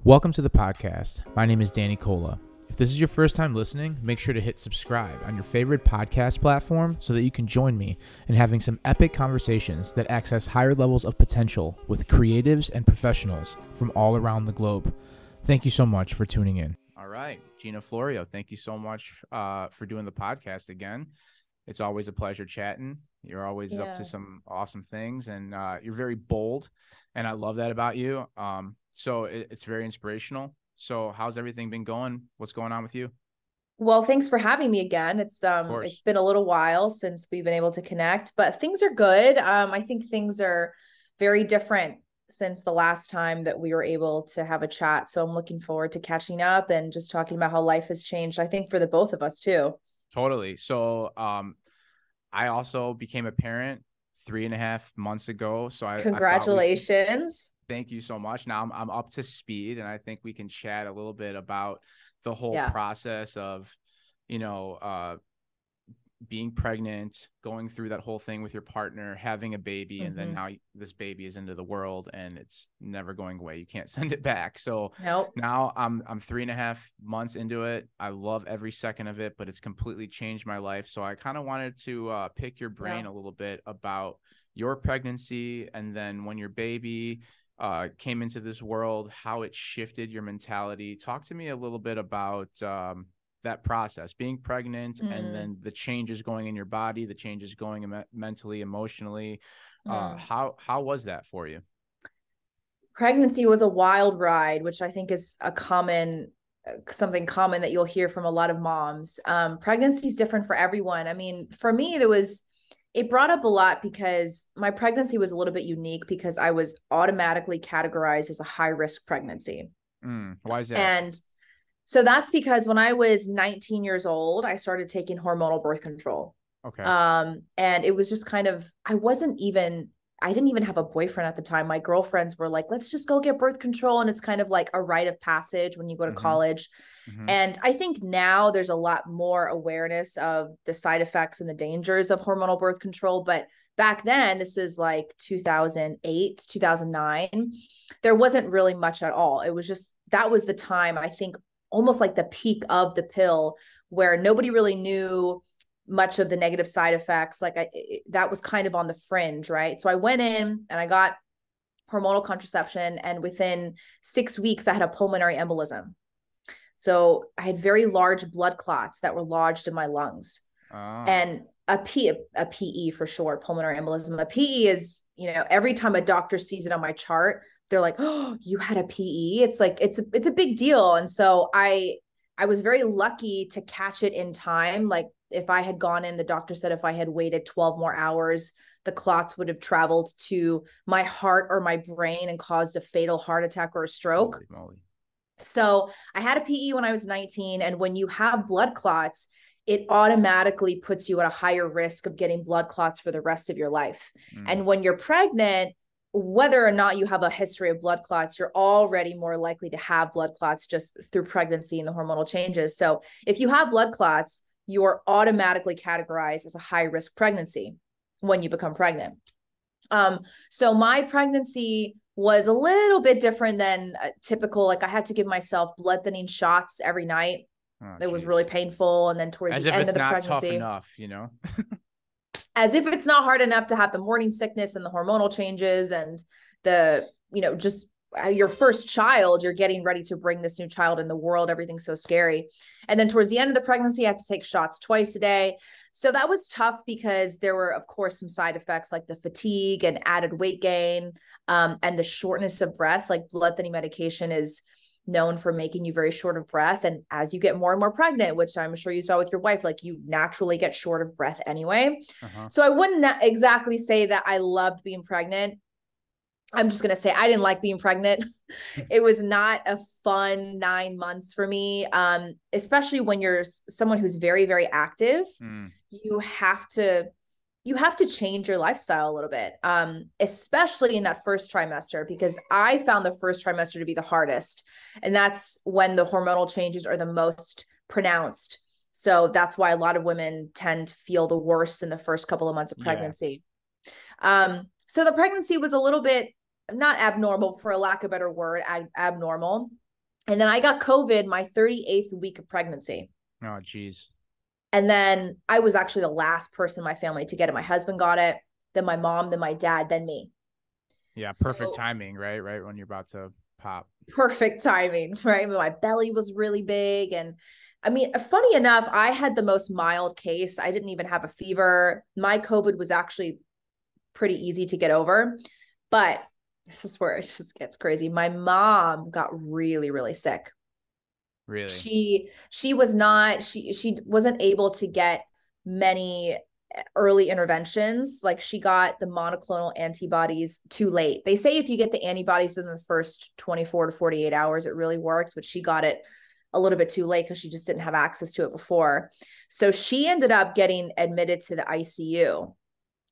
Welcome to the podcast. My name is Danny Cola. If this is your first time listening, make sure to hit subscribe on your favorite podcast platform so that you can join me in having some epic conversations that access higher levels of potential with creatives and professionals from all around the globe. Thank you so much for tuning in. All right, Gina, Florio, thank you so much for doing the podcast again. It's always a pleasure chatting. You're always up to some awesome things, and you're very bold, and I love that about you. So it's very inspirational. So how's everything been going? What's going on with you? Well, thanks for having me again. It's been a little while since we've been able to connect, but things are good. I think things are very different since the last time that we were able to have a chat. So I'm looking forward to catching up and just talking about how life has changed, I think, for the both of us too. Totally. So I also became a parent 3.5 months ago. So I Congratulations. Thank you so much. Now I'm up to speed, and I think we can chat a little bit about the whole process of, being pregnant, going through that whole thing with your partner, having a baby, and then now this baby is into the world and it's never going away. You can't send it back. So now I'm 3.5 months into it. I love every second of it, but it's completely changed my life. So I kind of wanted to pick your brain a little bit about your pregnancy, and then when your baby came into this world, how it shifted your mentality. Talk to me a little bit about that process, being pregnant, and then the changes going in your body, the changes going mentally, emotionally. How was that for you? Pregnancy was a wild ride, which I think is something common that you'll hear from a lot of moms. Pregnancy is different for everyone. I mean, for me, it brought up a lot because my pregnancy was a little bit unique because I was automatically categorized as a high risk pregnancy. Why is that? And so that's because when I was 19 years old, I started taking hormonal birth control. Okay. And it was just I didn't even have a boyfriend at the time. My girlfriends were like, let's just go get birth control. And it's kind of like a rite of passage when you go to college. And I think now there's a lot more awareness of the side effects and the dangers of hormonal birth control. But back then, this is like 2008, 2009, there wasn't really much at all. It was just, that was the time, I think, almost like the peak of the pill, where nobody really knew much of the negative side effects. That was kind of on the fringe, right? So I went in and I got hormonal contraception, and within 6 weeks I had a pulmonary embolism. So I had very large blood clots that were lodged in my lungs. And a PE for short, pulmonary embolism. A PE is, every time a doctor sees it on my chart, they're like, oh, you had a PE. It's like, it's a big deal. And so I was very lucky to catch it in time. Like, if I had gone in, the doctor said if I had waited 12 more hours, the clots would have traveled to my heart or my brain and caused a fatal heart attack or a stroke. Holy moly. So I had a PE when I was 19. And when you have blood clots, it automatically puts you at a higher risk of getting blood clots for the rest of your life. And when you're pregnant, whether or not you have a history of blood clots, you're already more likely to have blood clots just through pregnancy and the hormonal changes. So if you have blood clots, you are automatically categorized as a high risk pregnancy when you become pregnant. So my pregnancy was a little bit different than typical. Like, I had to give myself blood thinning shots every night. It was really painful. And then towards the end of the pregnancy, tough enough, as if it's not hard enough to have the morning sickness and the hormonal changes and just your first child, you're getting ready to bring this new child in the world. Everything's so scary. And then towards the end of the pregnancy, I had to take shots twice a day. So that was tough because there were, of course, some side effects like the fatigue and added weight gain, and the shortness of breath. Like, blood thinning medication is known for making you very short of breath. And as you get more and more pregnant, which I'm sure you saw with your wife, like, you naturally get short of breath anyway. So I wouldn't exactly say that I loved being pregnant. I'm just going to say I didn't like being pregnant. It was not a fun 9 months for me. Especially when you're someone who's very, very active, you have to change your lifestyle a little bit. Especially in that first trimester, because I found the first trimester to be the hardest. And that's when the hormonal changes are the most pronounced. So that's why a lot of women tend to feel the worst in the first couple of months of pregnancy. So the pregnancy was a little bit not abnormal, for a lack of a better word, abnormal. And then I got COVID my 38th week of pregnancy. Oh, geez. And then I was actually the last person in my family to get it. My husband got it, then my mom, then my dad, then me. Yeah, perfect So timing, right? Right when you're about to pop. perfect timing, right? My belly was really big. And I mean, funny enough, I had the most mild case. I didn't even have a fever. My COVID was actually pretty easy to get over. But this is where it just gets crazy. My mom got really, really sick. Really? She was not, she wasn't able to get many early interventions. Like she got the monoclonal antibodies too late. They say if you get the antibodies in the first 24 to 48 hours, it really works, but she got it a little bit too late because she just didn't have access to it before. So she ended up getting admitted to the ICU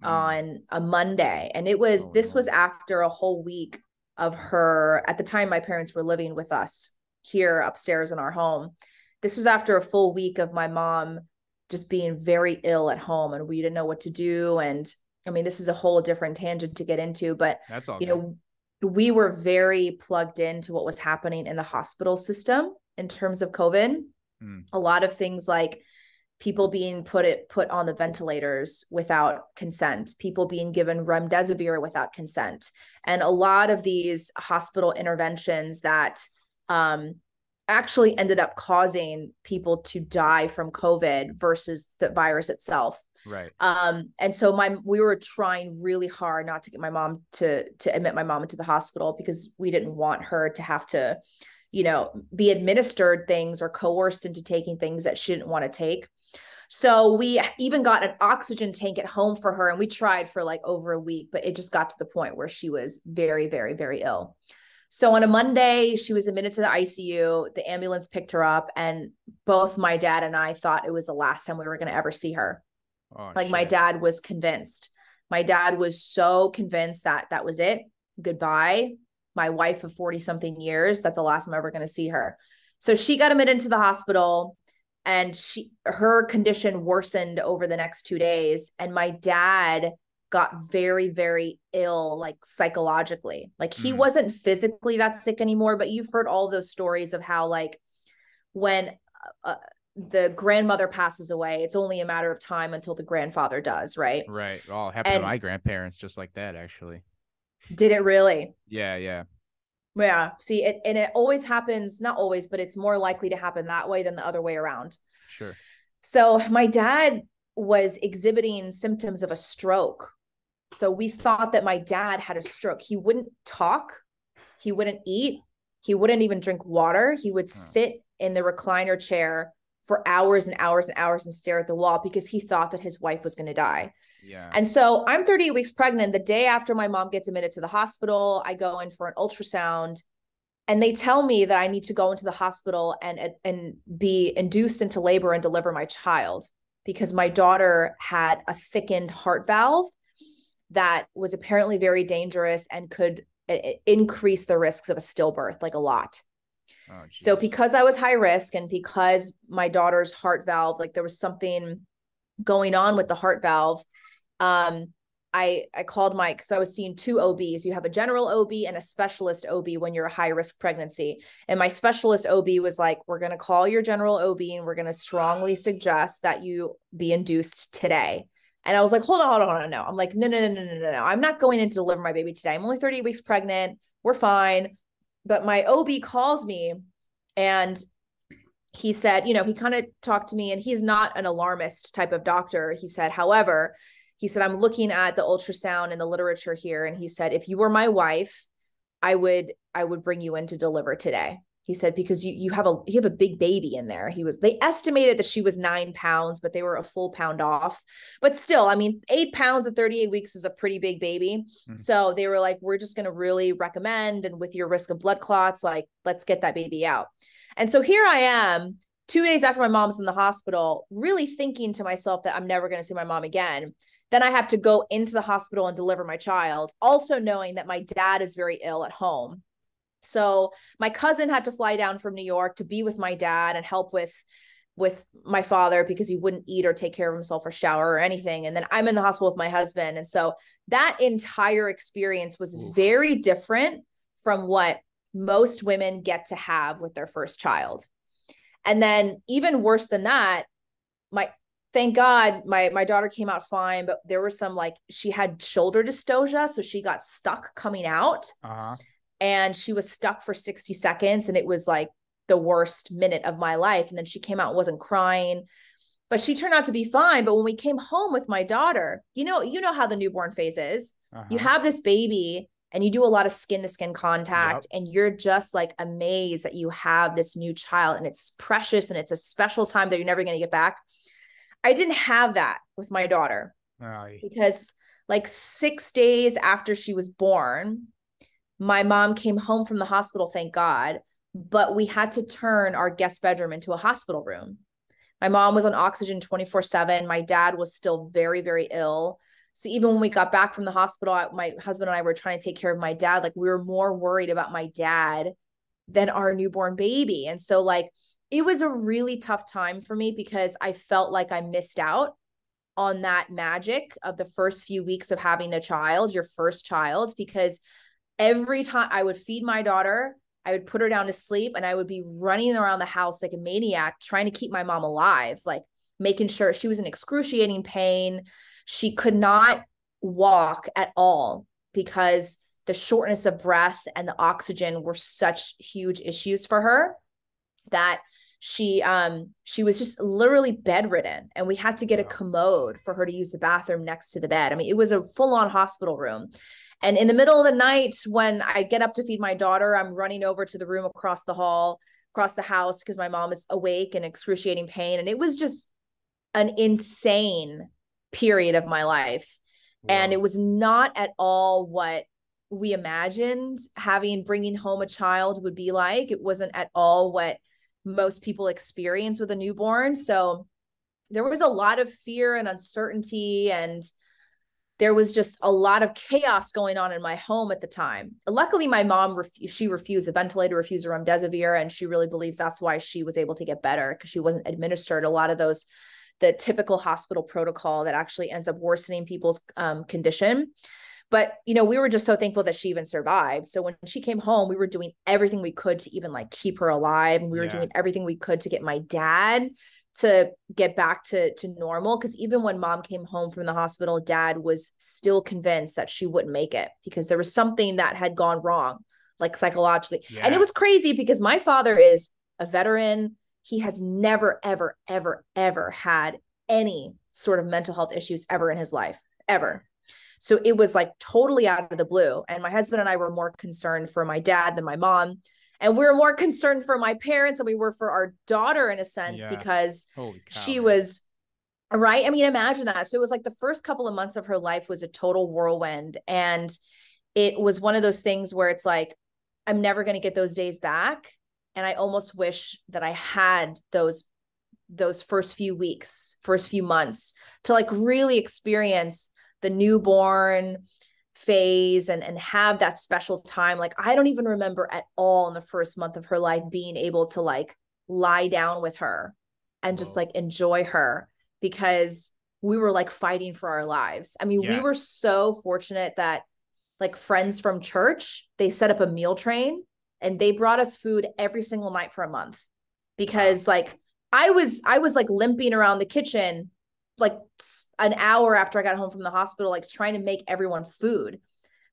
on a Monday. And this was after a whole week of her, at the time, my parents were living with us here upstairs in our home. This was after a full week of my mom just being very ill at home, and we didn't know what to do. And I mean, this is a whole different tangent to get into, but that's all you good. know, we were very plugged into what was happening in the hospital system in terms of COVID. A lot of things like people being put on the ventilators without consent, people being given remdesivir without consent, and a lot of these hospital interventions that actually ended up causing people to die from COVID versus the virus itself. Right. And so we were trying really hard not to get my mom to admit my mom into the hospital because we didn't want her to have to, be administered things or coerced into taking things that she didn't want to take. So we even got an oxygen tank at home for her, and we tried for like over a week, but it just got to the point where she was very, very, very ill. So on a Monday, she was admitted to the ICU. The ambulance picked her up, and both my dad and I thought it was the last time we were going to ever see her. Oh, like, my dad was convinced. My dad was so convinced that that was it. Goodbye. My wife of 40 something years, that's the last I'm ever going to see her. So she got admitted into the hospital, and her condition worsened over the next 2 days. And my dad got very, very ill, like psychologically. Like he wasn't physically that sick anymore, but you've heard all those stories of how, like, when the grandmother passes away, it's only a matter of time until the grandfather does, right? Right. Well, it happened to my grandparents just like that, actually. Did it really? Yeah, yeah. Yeah. See, it always happens, not always, but it's more likely to happen that way than the other way around. Sure. So my dad was exhibiting symptoms of a stroke. So we thought that my dad had a stroke. He wouldn't talk. He wouldn't eat. He wouldn't even drink water. He would sit in the recliner chair for hours and hours and hours and stare at the wall because he thought that his wife was going to die. Yeah. And so I'm 38 weeks pregnant. The day after my mom gets admitted to the hospital, I go in for an ultrasound, and they tell me that I need to go into the hospital and be induced into labor and deliver my child because my daughter had a thickened heart valve that was apparently very dangerous and could increase the risks of a stillbirth, like a lot. Oh, so because I was high risk, and because my daughter's heart valve, like there was something going on with the heart valve, I called because I was seeing two OBs. You have a general OB and a specialist OB when you're a high risk pregnancy. And my specialist OB was like, we're going to call your general OB and we're going to strongly suggest that you be induced today. And I was like, hold on. No. I'm like, no. I'm not going in to deliver my baby today. I'm only 30 weeks pregnant. We're fine. But my OB calls me, and he said, he kind of talked to me, and he's not an alarmist type of doctor. He said, however, I'm looking at the ultrasound and the literature here. And he said, if you were my wife, I would bring you in to deliver today. He said, because you have a big baby in there. They estimated that she was 9 pounds, but they were a full pound off. But still, I mean, 8 pounds at 38 weeks is a pretty big baby. So they were like, we're just going to really recommend, and with your risk of blood clots, like, let's get that baby out. And so here I am 2 days after my mom's in the hospital, really thinking to myself that I'm never going to see my mom again. Then I have to go into the hospital and deliver my child, also knowing that my dad is very ill at home. So my cousin had to fly down from New York to be with my dad and help with my father because he wouldn't eat or take care of himself or shower or anything. And then I'm in the hospital with my husband. And so that entire experience was very different from what most women get to have with their first child. And then even worse than that, thank God my daughter came out fine, but there was some, like, she had shoulder dystocia. So she got stuck coming out, and she was stuck for 60 seconds. And it was like the worst minute of my life. And then she came out and wasn't crying, but she turned out to be fine. But when we came home with my daughter, you know how the newborn phase is. You have this baby and you do a lot of skin to skin contact, and you're just like amazed that you have this new child, and it's precious and it's a special time that you're never going to get back. I didn't have that with my daughter because like 6 days after she was born, my mom came home from the hospital, thank God, but we had to turn our guest bedroom into a hospital room. My mom was on oxygen 24/7. My dad was still very, very ill. So even when we got back from the hospital, my husband and I were trying to take care of my dad. Like, we were more worried about my dad than our newborn baby. And so like, it was a really tough time for me because I felt like I missed out on that magic of the first few weeks of having a child, your first child, because every time I would feed my daughter, I would put her down to sleep, and I would be running around the house like a maniac, trying to keep my mom alive, like making sure she was in excruciating pain. She could not walk at all because the shortness of breath and the oxygen were such huge issues for her that she was just literally bedridden, and we had to get a commode for her to use the bathroom next to the bed. I mean, it was a full-on hospital room. And in the middle of the night, when I get up to feed my daughter, I'm running over to the room across the hall, across the house, because my mom is awake and excruciating pain. And it was just an insane period of my life. Wow. And it was not at all what we imagined bringing home a child would be like. It wasn't at all what most people experience with a newborn. So there was a lot of fear and uncertainty, and there was just a lot of chaos going on in my home at the time. Luckily, my mom, she refused a ventilator, refused a remdesivir, and she really believes that's why she was able to get better, because she wasn't administered a lot of the typical hospital protocol that actually ends up worsening people's condition. But, we were just so thankful that she even survived. So when she came home, we were doing everything we could to even like keep her alive. And we were doing everything we could to get my dad to get back to normal. Because even when mom came home from the hospital, dad was still convinced that she wouldn't make it because there was something that had gone wrong, like psychologically. And it was crazy because my father is a veteran. He has never, ever, ever, ever had any sort of mental health issues ever in his life, ever. So it was like totally out of the blue. And my husband and I were more concerned for my dad than my mom. And we were more concerned for my parents than we were for our daughter, in a sense, because she was right. I mean, imagine that. So it was like the first couple of months of her life was a total whirlwind. And it was one of those things where it's like, I'm never going to get those days back. And I almost wish that I had those first few weeks, first few months to like really experience the newborn phase and have that special time. Like, I don't even remember at all in the first month of her life being able to like lie down with her and just like enjoy her, because we were like fighting for our lives. I mean, we were so fortunate that like friends from church, they set up a meal train and they brought us food every single night for a month, because like I was like limping around the kitchen like an hour after I got home from the hospital, like trying to make everyone food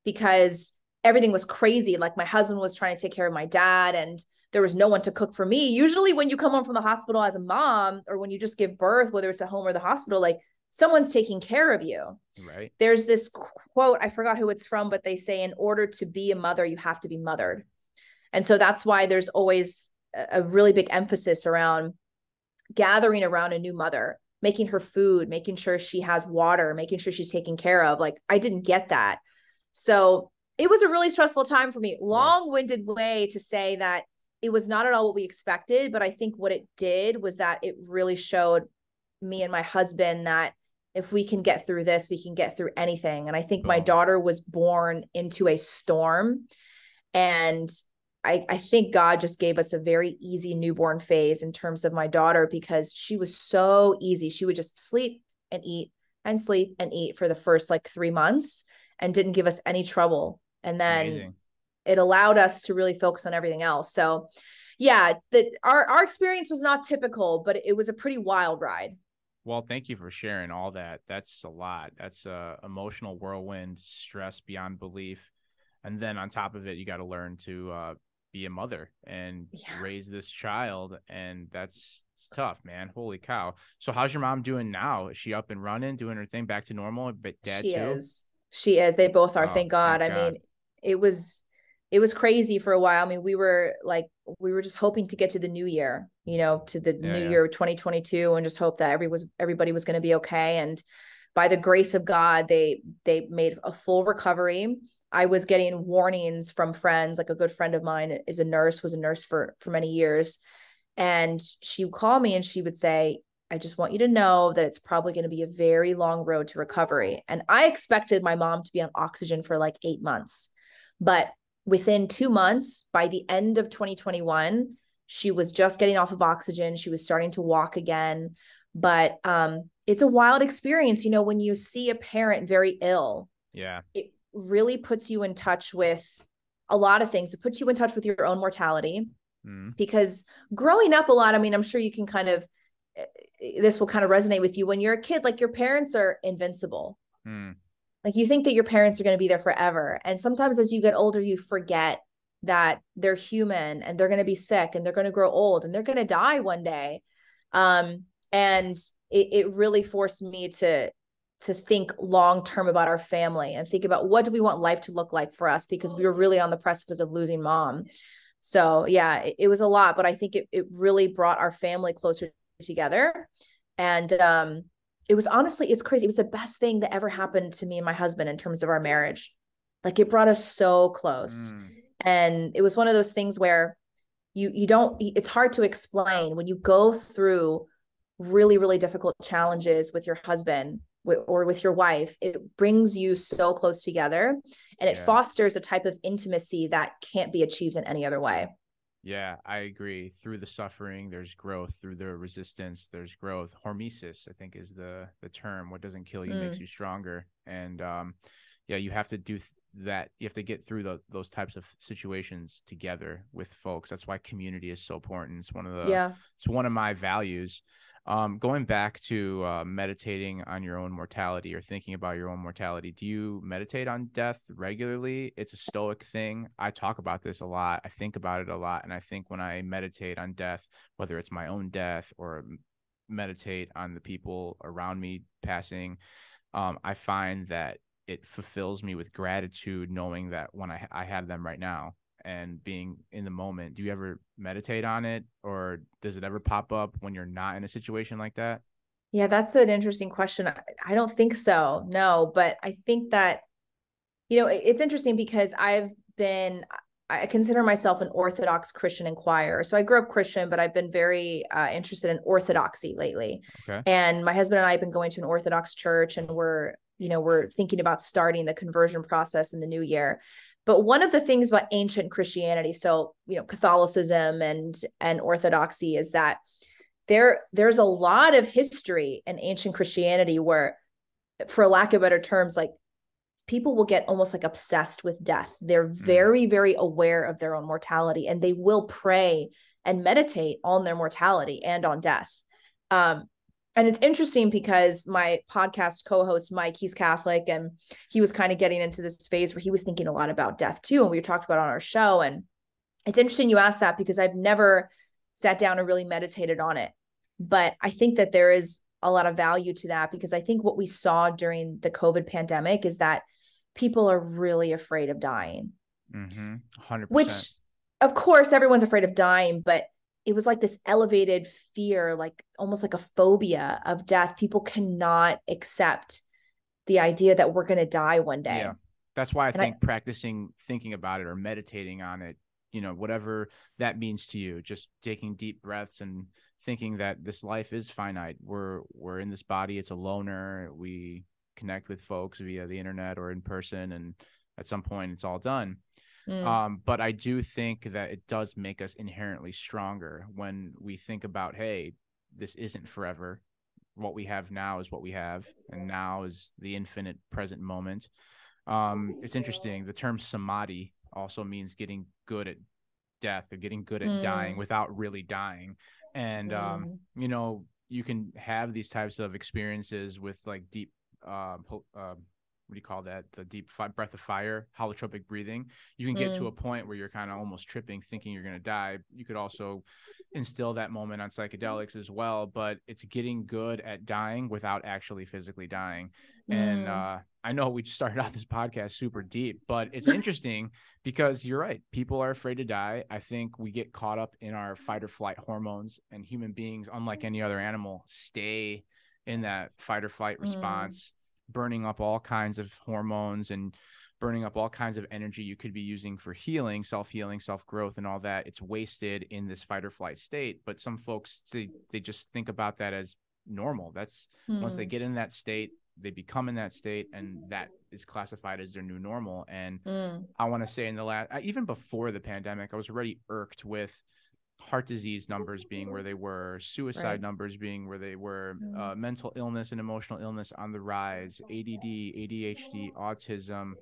because everything was crazy. Like my husband was trying to take care of my dad and there was no one to cook for me. Usually when you come home from the hospital as a mom, or when you just give birth, whether it's at home or the hospital, like someone's taking care of you. Right. There's this quote, I forgot who it's from, but they say, in order to be a mother, you have to be mothered. And so that's why there's always a really big emphasis around gathering around a new mother, making her food, making sure she has water, making sure she's taken care of. Like I didn't get that. So it was a really stressful time for me. Long-winded way to say that it was not at all what we expected. But I think what it did was that it really showed me and my husband that if we can get through this, we can get through anything. And I think my daughter was born into a storm. And I think God just gave us a very easy newborn phase in terms of my daughter, because she was so easy. She would just sleep and eat and sleep and eat for the first like 3 months and didn't give us any trouble. And then it allowed us to really focus on everything else. So yeah, our experience was not typical, but it was a pretty wild ride. Well, thank you for sharing all that. That's a lot. That's a emotional whirlwind, stress beyond belief. And then on top of it, you got to learn to be a mother and raise this child. And it's tough, man. Holy cow. So how's your mom doing now? Is she up and running, doing her thing back to normal? But dad too? She is. They both are. Oh, Thank God. thank I God. mean, it was crazy for a while. I mean, we were just hoping to get to the new year, to the new year 2022, and just hope that everybody was going to be okay. And by the grace of God, they made a full recovery. I was getting warnings from friends, like a good friend of mine was a nurse for many years. And she would call me and she would say, I just want you to know that it's probably going to be a very long road to recovery. And I expected my mom to be on oxygen for like 8 months. But within 2 months, by the end of 2021, she was just getting off of oxygen. She was starting to walk again. But it's a wild experience, when you see a parent very ill. Yeah. It really puts you in touch with a lot of things. It puts you in touch with your own mortality. Because growing up a lot, I mean, I'm sure you can this will kind of resonate with you when you're a kid, like your parents are invincible. Like you think that your parents are going to be there forever. And sometimes as you get older, you forget that they're human and they're going to be sick and they're going to grow old and they're going to die one day. And it really forced me to think long-term about our family and think about what do we want life to look like for us, because we were really on the precipice of losing mom. So yeah, it was a lot, but I think it really brought our family closer together. And it was honestly, it's crazy. It was the best thing that ever happened to me and my husband in terms of our marriage. Like it brought us so close. And it was one of those things where you don't, it's hard to explain when you go through really, really difficult challenges with your husband or with your wife. It brings you so close together, and it fosters a type of intimacy that can't be achieved in any other way. Yeah, I agree. Through the suffering, there's growth. Through the resistance, there's growth. Hormesis, I think, is the term. What doesn't kill you makes you stronger. And you have to do that. You have to get through those types of situations together with folks. That's why community is so important. It's one of my values. Going back to meditating on your own mortality or thinking about your own mortality, do you meditate on death regularly? It's a stoic thing. I talk about this a lot. I think about it a lot. And I think when I meditate on death, whether it's my own death or meditate on the people around me passing, I find that it fulfills me with gratitude knowing that when I have them right now and being in the moment. Do you ever meditate on it, or does it ever pop up when you're not in a situation like that? Yeah, that's an interesting question. I don't think so. No, but I think that, it's interesting because I consider myself an Orthodox Christian inquirer. So I grew up Christian, but I've been very interested in Orthodoxy lately. Okay. And my husband and I have been going to an Orthodox church, and we're thinking about starting the conversion process in the new year. But one of the things about ancient Christianity, so, Catholicism and Orthodoxy, is that there's a lot of history in ancient Christianity where, for lack of better terms, like people will get almost like obsessed with death. They're very, very aware of their own mortality, and they will pray and meditate on their mortality and on death. And it's interesting because my podcast co-host, Mike, he's Catholic, and he was kind of getting into this phase where he was thinking a lot about death too. And we talked about it on our show. And it's interesting you asked that because I've never sat down and really meditated on it. But I think that there is a lot of value to that, because I think what we saw during the COVID pandemic is that people are really afraid of dying. 100%. Which, of course, everyone's afraid of dying, but it was like this elevated fear, like almost like a phobia of death. People cannot accept the idea that we're going to die one day. Yeah. That's why I think practicing thinking about it or meditating on it, whatever that means to you, just taking deep breaths and thinking that this life is finite. We're in this body. It's a loner. We connect with folks via the internet or in person, and at some point it's all done. But I do think that it does make us inherently stronger when we think about, hey, this isn't forever. What we have now is what we have, and now is the infinite present moment. It's interesting. The term samadhi also means getting good at death or getting good at dying without really dying. And, you know, you can have these types of experiences with like deep, what do you call that? The deep breath of fire, holotropic breathing. You can get to a point where you're kind of almost tripping, thinking you're going to die. You could also instill that moment on psychedelics as well, but it's getting good at dying without actually physically dying. And I know we started out this podcast super deep, but it's interesting because you're right. People are afraid to die. I think we get caught up in our fight or flight hormones, and human beings, unlike any other animal, stay in that fight or flight response, burning up all kinds of hormones and burning up all kinds of energy you could be using for healing, self-healing, self-growth, and all that. It's wasted in this fight or flight state. But some folks, they just think about that as normal. That's once they get in that state, they become in that state, and that is classified as their new normal. And I want to say in the last, even before the pandemic, I was already irked with heart disease numbers being where they were, suicide numbers being where they were, mental illness and emotional illness on the rise, ADD, ADHD, autism.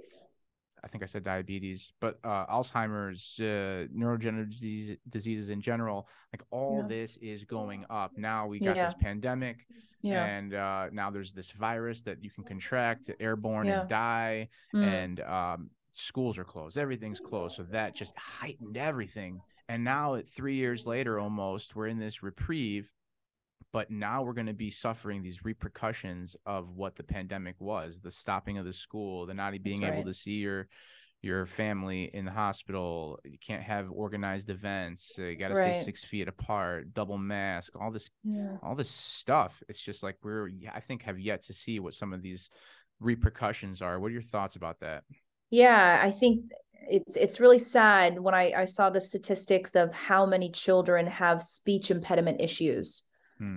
I think I said diabetes, but Alzheimer's, neurodegenerative diseases in general, like all this is going up. Now we got this pandemic, and now there's this virus that you can contract, airborne, and die, and schools are closed. Everything's closed. So that just heightened everything. And now 3 years later, almost, we're in this reprieve, but now we're going to be suffering these repercussions of what the pandemic was, the stopping of the school, the not being able to see your family in the hospital. You can't have organized events. You got to stay 6 feet apart, double mask, all this stuff. It's just like I think, have yet to see what some of these repercussions are. What are your thoughts about that? Yeah, I think it's really sad when I saw the statistics of how many children have speech impediment issues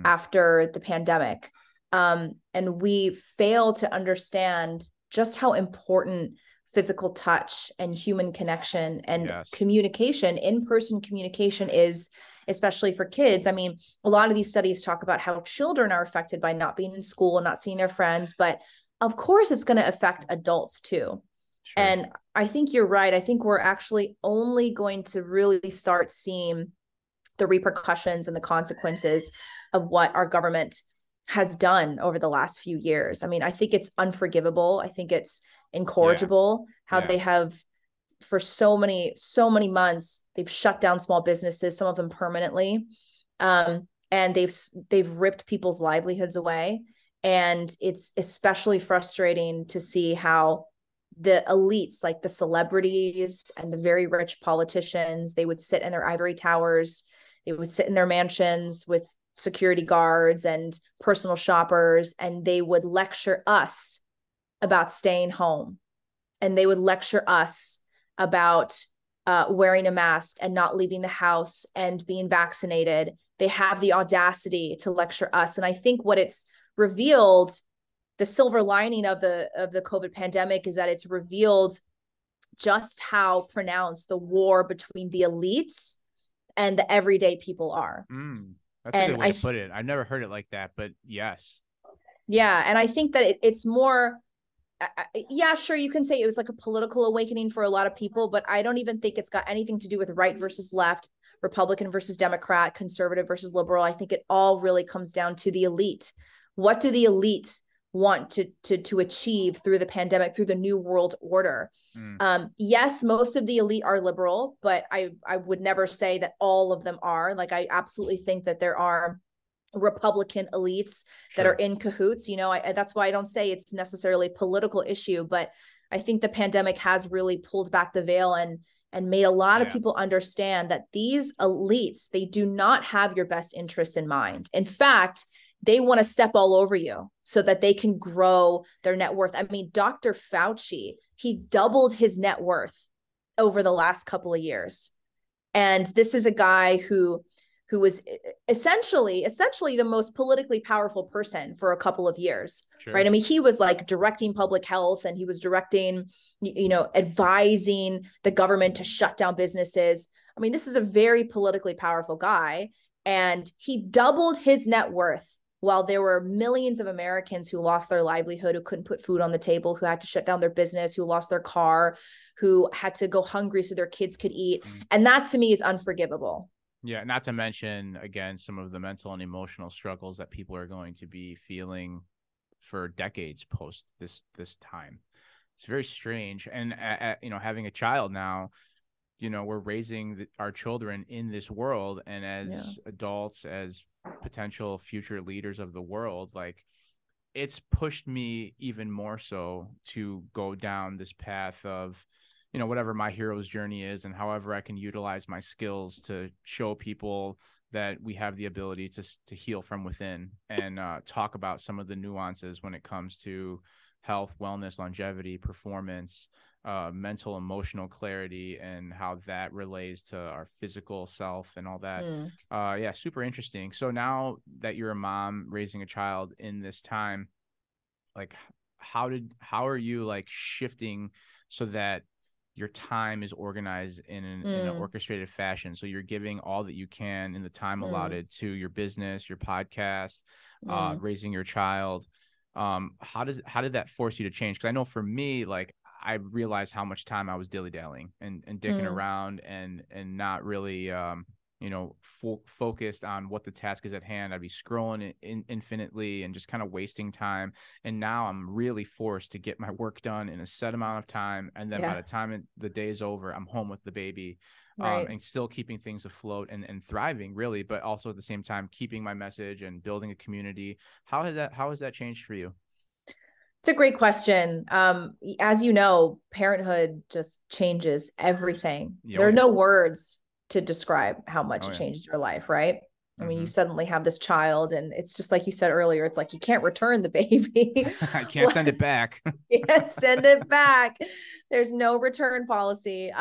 after the pandemic. And we fail to understand just how important physical touch and human connection and communication, in-person communication is, especially for kids. I mean, a lot of these studies talk about how children are affected by not being in school and not seeing their friends, but of course it's going to affect adults too. Sure. And I think you're right. I think we're actually only going to really start seeing the repercussions and the consequences of what our government has done over the last few years. I mean, I think it's unforgivable. I think it's incorrigible how they have, for so many months, they've shut down small businesses, some of them permanently. And they've ripped people's livelihoods away. And it's especially frustrating to see how the elites, like the celebrities and the very rich politicians, they would sit in their ivory towers. They would sit in their mansions with security guards and personal shoppers, and they would lecture us about staying home. And they would lecture us about wearing a mask and not leaving the house and being vaccinated. They have the audacity to lecture us. And I think what it's revealed, the silver lining of the COVID pandemic, is that it's revealed just how pronounced the war between the elites and the everyday people are. That's a good way to put it. I've never heard it like that, but yes. Yeah. And I think that it's more, sure, you can say it was like a political awakening for a lot of people, but I don't even think it's got anything to do with right versus left, Republican versus Democrat, conservative versus liberal. I think it all really comes down to the elite. What do the elite want to achieve through the pandemic, through the new world order? Yes, most of the elite are liberal, but I would never say that all of them are. Like, I absolutely think that there are Republican elites that are in cahoots. You know, that's why I don't say it's necessarily a political issue, but I think the pandemic has really pulled back the veil and made a lot of people understand that these elites, they do not have your best interests in mind. In fact, they want to step all over you so that they can grow their net worth. I mean, Dr. Fauci, he doubled his net worth over the last couple of years. And this is a guy who was essentially the most politically powerful person for a couple of years, right? I mean, he was like directing public health, and he was directing, advising the government to shut down businesses. I mean, this is a very politically powerful guy, and he doubled his net worth while there were millions of Americans who lost their livelihood, who couldn't put food on the table, who had to shut down their business, who lost their car, who had to go hungry so their kids could eat. And that to me is unforgivable. Yeah, not to mention, again, some of the mental and emotional struggles that people are going to be feeling for decades post this time. It's very strange. And, you know, having a child now, you know, we're raising our children in this world. And as adults, as potential future leaders of the world, like, it's pushed me even more so to go down this path of, you know, whatever my hero's journey is, and however I can utilize my skills to show people that we have the ability to heal from within, and talk about some of the nuances when it comes to health, wellness, longevity, performance, mental, emotional clarity, and how that relates to our physical self and all that. Yeah, super interesting. So now that you're a mom raising a child in this time, like, how are you like shifting so that your time is organized in an orchestrated fashion, so you're giving all that you can in the time allotted to your business, your podcast, raising your child? How did that force you to change? Because I know for me, like, I realized how much time I was dilly-dallying and dicking around and not really you know, focused on what the task is at hand. I'd be scrolling infinitely and just kind of wasting time. And now I'm really forced to get my work done in a set amount of time. And then by the time the day is over, I'm home with the baby, and still keeping things afloat and thriving, really, but also at the same time, keeping my message and building a community. How has that changed for you? It's a great question. As you know, parenthood just changes everything. There are no words to describe how much it changes your life, right? I mean, you suddenly have this child, and it's just like you said earlier, it's like you can't return the baby. I can't send it back. Can't send it back. There's no return policy.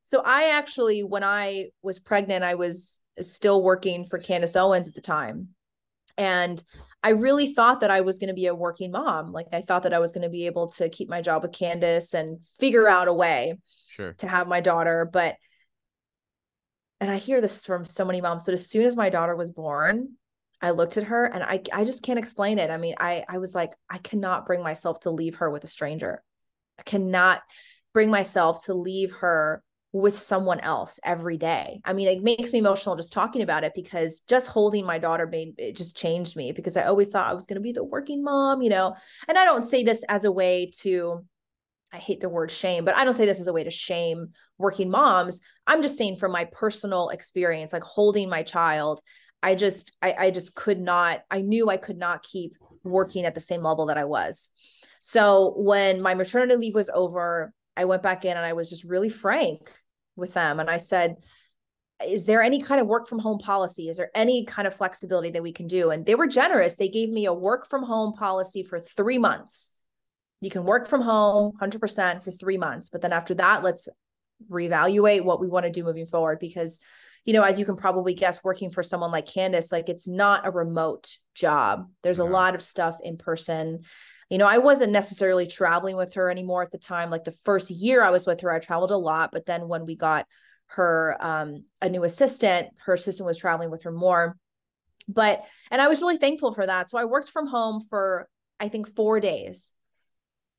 So I actually, when I was pregnant, I was still working for Candace Owens at the time. And I really thought that I was going to be a working mom. Like, I thought that I was going to be able to keep my job with Candace and figure out a way to have my daughter. And I hear this from so many moms. So as soon as my daughter was born, I looked at her and I just can't explain it. I mean, I was like, I cannot bring myself to leave her with a stranger. I cannot bring myself to leave her with someone else every day. I mean, it makes me emotional just talking about it, because just holding my daughter it just changed me, because I always thought I was going to be the working mom, you know. And I don't say this as a way to, I hate the word shame, but I don't say this as a way to shame working moms. I'm just saying from my personal experience, like holding my child, I just could not, I knew I could not keep working at the same level that I was. So when my maternity leave was over, I went back in and I was just really frank with them. And I said, is there any kind of work from home policy? Is there any kind of flexibility that we can do? And they were generous. They gave me a work from home policy for 3 months. You can work from home 100% for 3 months. But then after that, let's reevaluate what we want to do moving forward. Because, you know, as you can probably guess, working for someone like Candace, like, it's not a remote job. There's a lot of stuff in person. You know, I wasn't necessarily traveling with her anymore at the time. Like, the first year I was with her, I traveled a lot. But then when we got her a new assistant, her assistant was traveling with her more. And I was really thankful for that. So I worked from home for, I think, 4 days.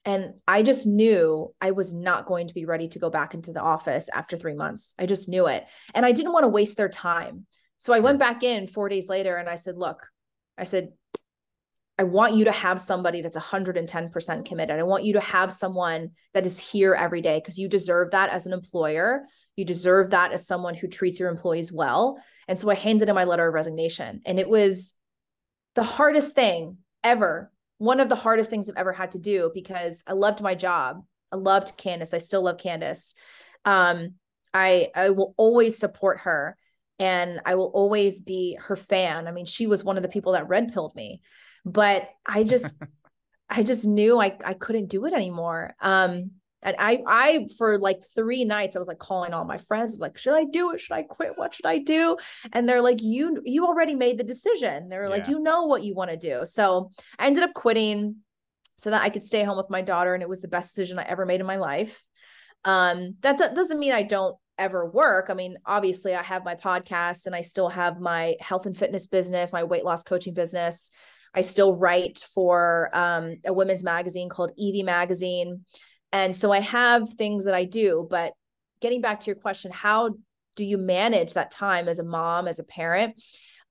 And I just knew I was not going to be ready to go back into the office after 3 months. I just knew it. And I didn't want to waste their time. So I went back in 4 days later and I said, look, I want you to have somebody that's 110% committed. I want you to have someone that is here every day, because you deserve that as an employer. You deserve that as someone who treats your employees well. And so I handed in my letter of resignation. And it was the hardest thing ever. One of the hardest things I've ever had to do, because I loved my job. I loved Candace. I still love Candace. I will always support her, and I will always be her fan. I mean, she was one of the people that red pilled me, but I just knew I couldn't do it anymore. And I for like 3 nights, I was like calling all my friends. I was like, should I do it? Should I quit? What should I do? And they're like, you already made the decision. They're like, you know what you want to do. So I ended up quitting so that I could stay home with my daughter. And it was the best decision I ever made in my life. That doesn't mean I don't ever work. I mean, obviously I have my podcast and I still have my health and fitness business, my weight loss coaching business. I still write for a women's magazine called Evie Magazine. And so I have things that I do, but getting back to your question, how do you manage that time as a mom, as a parent?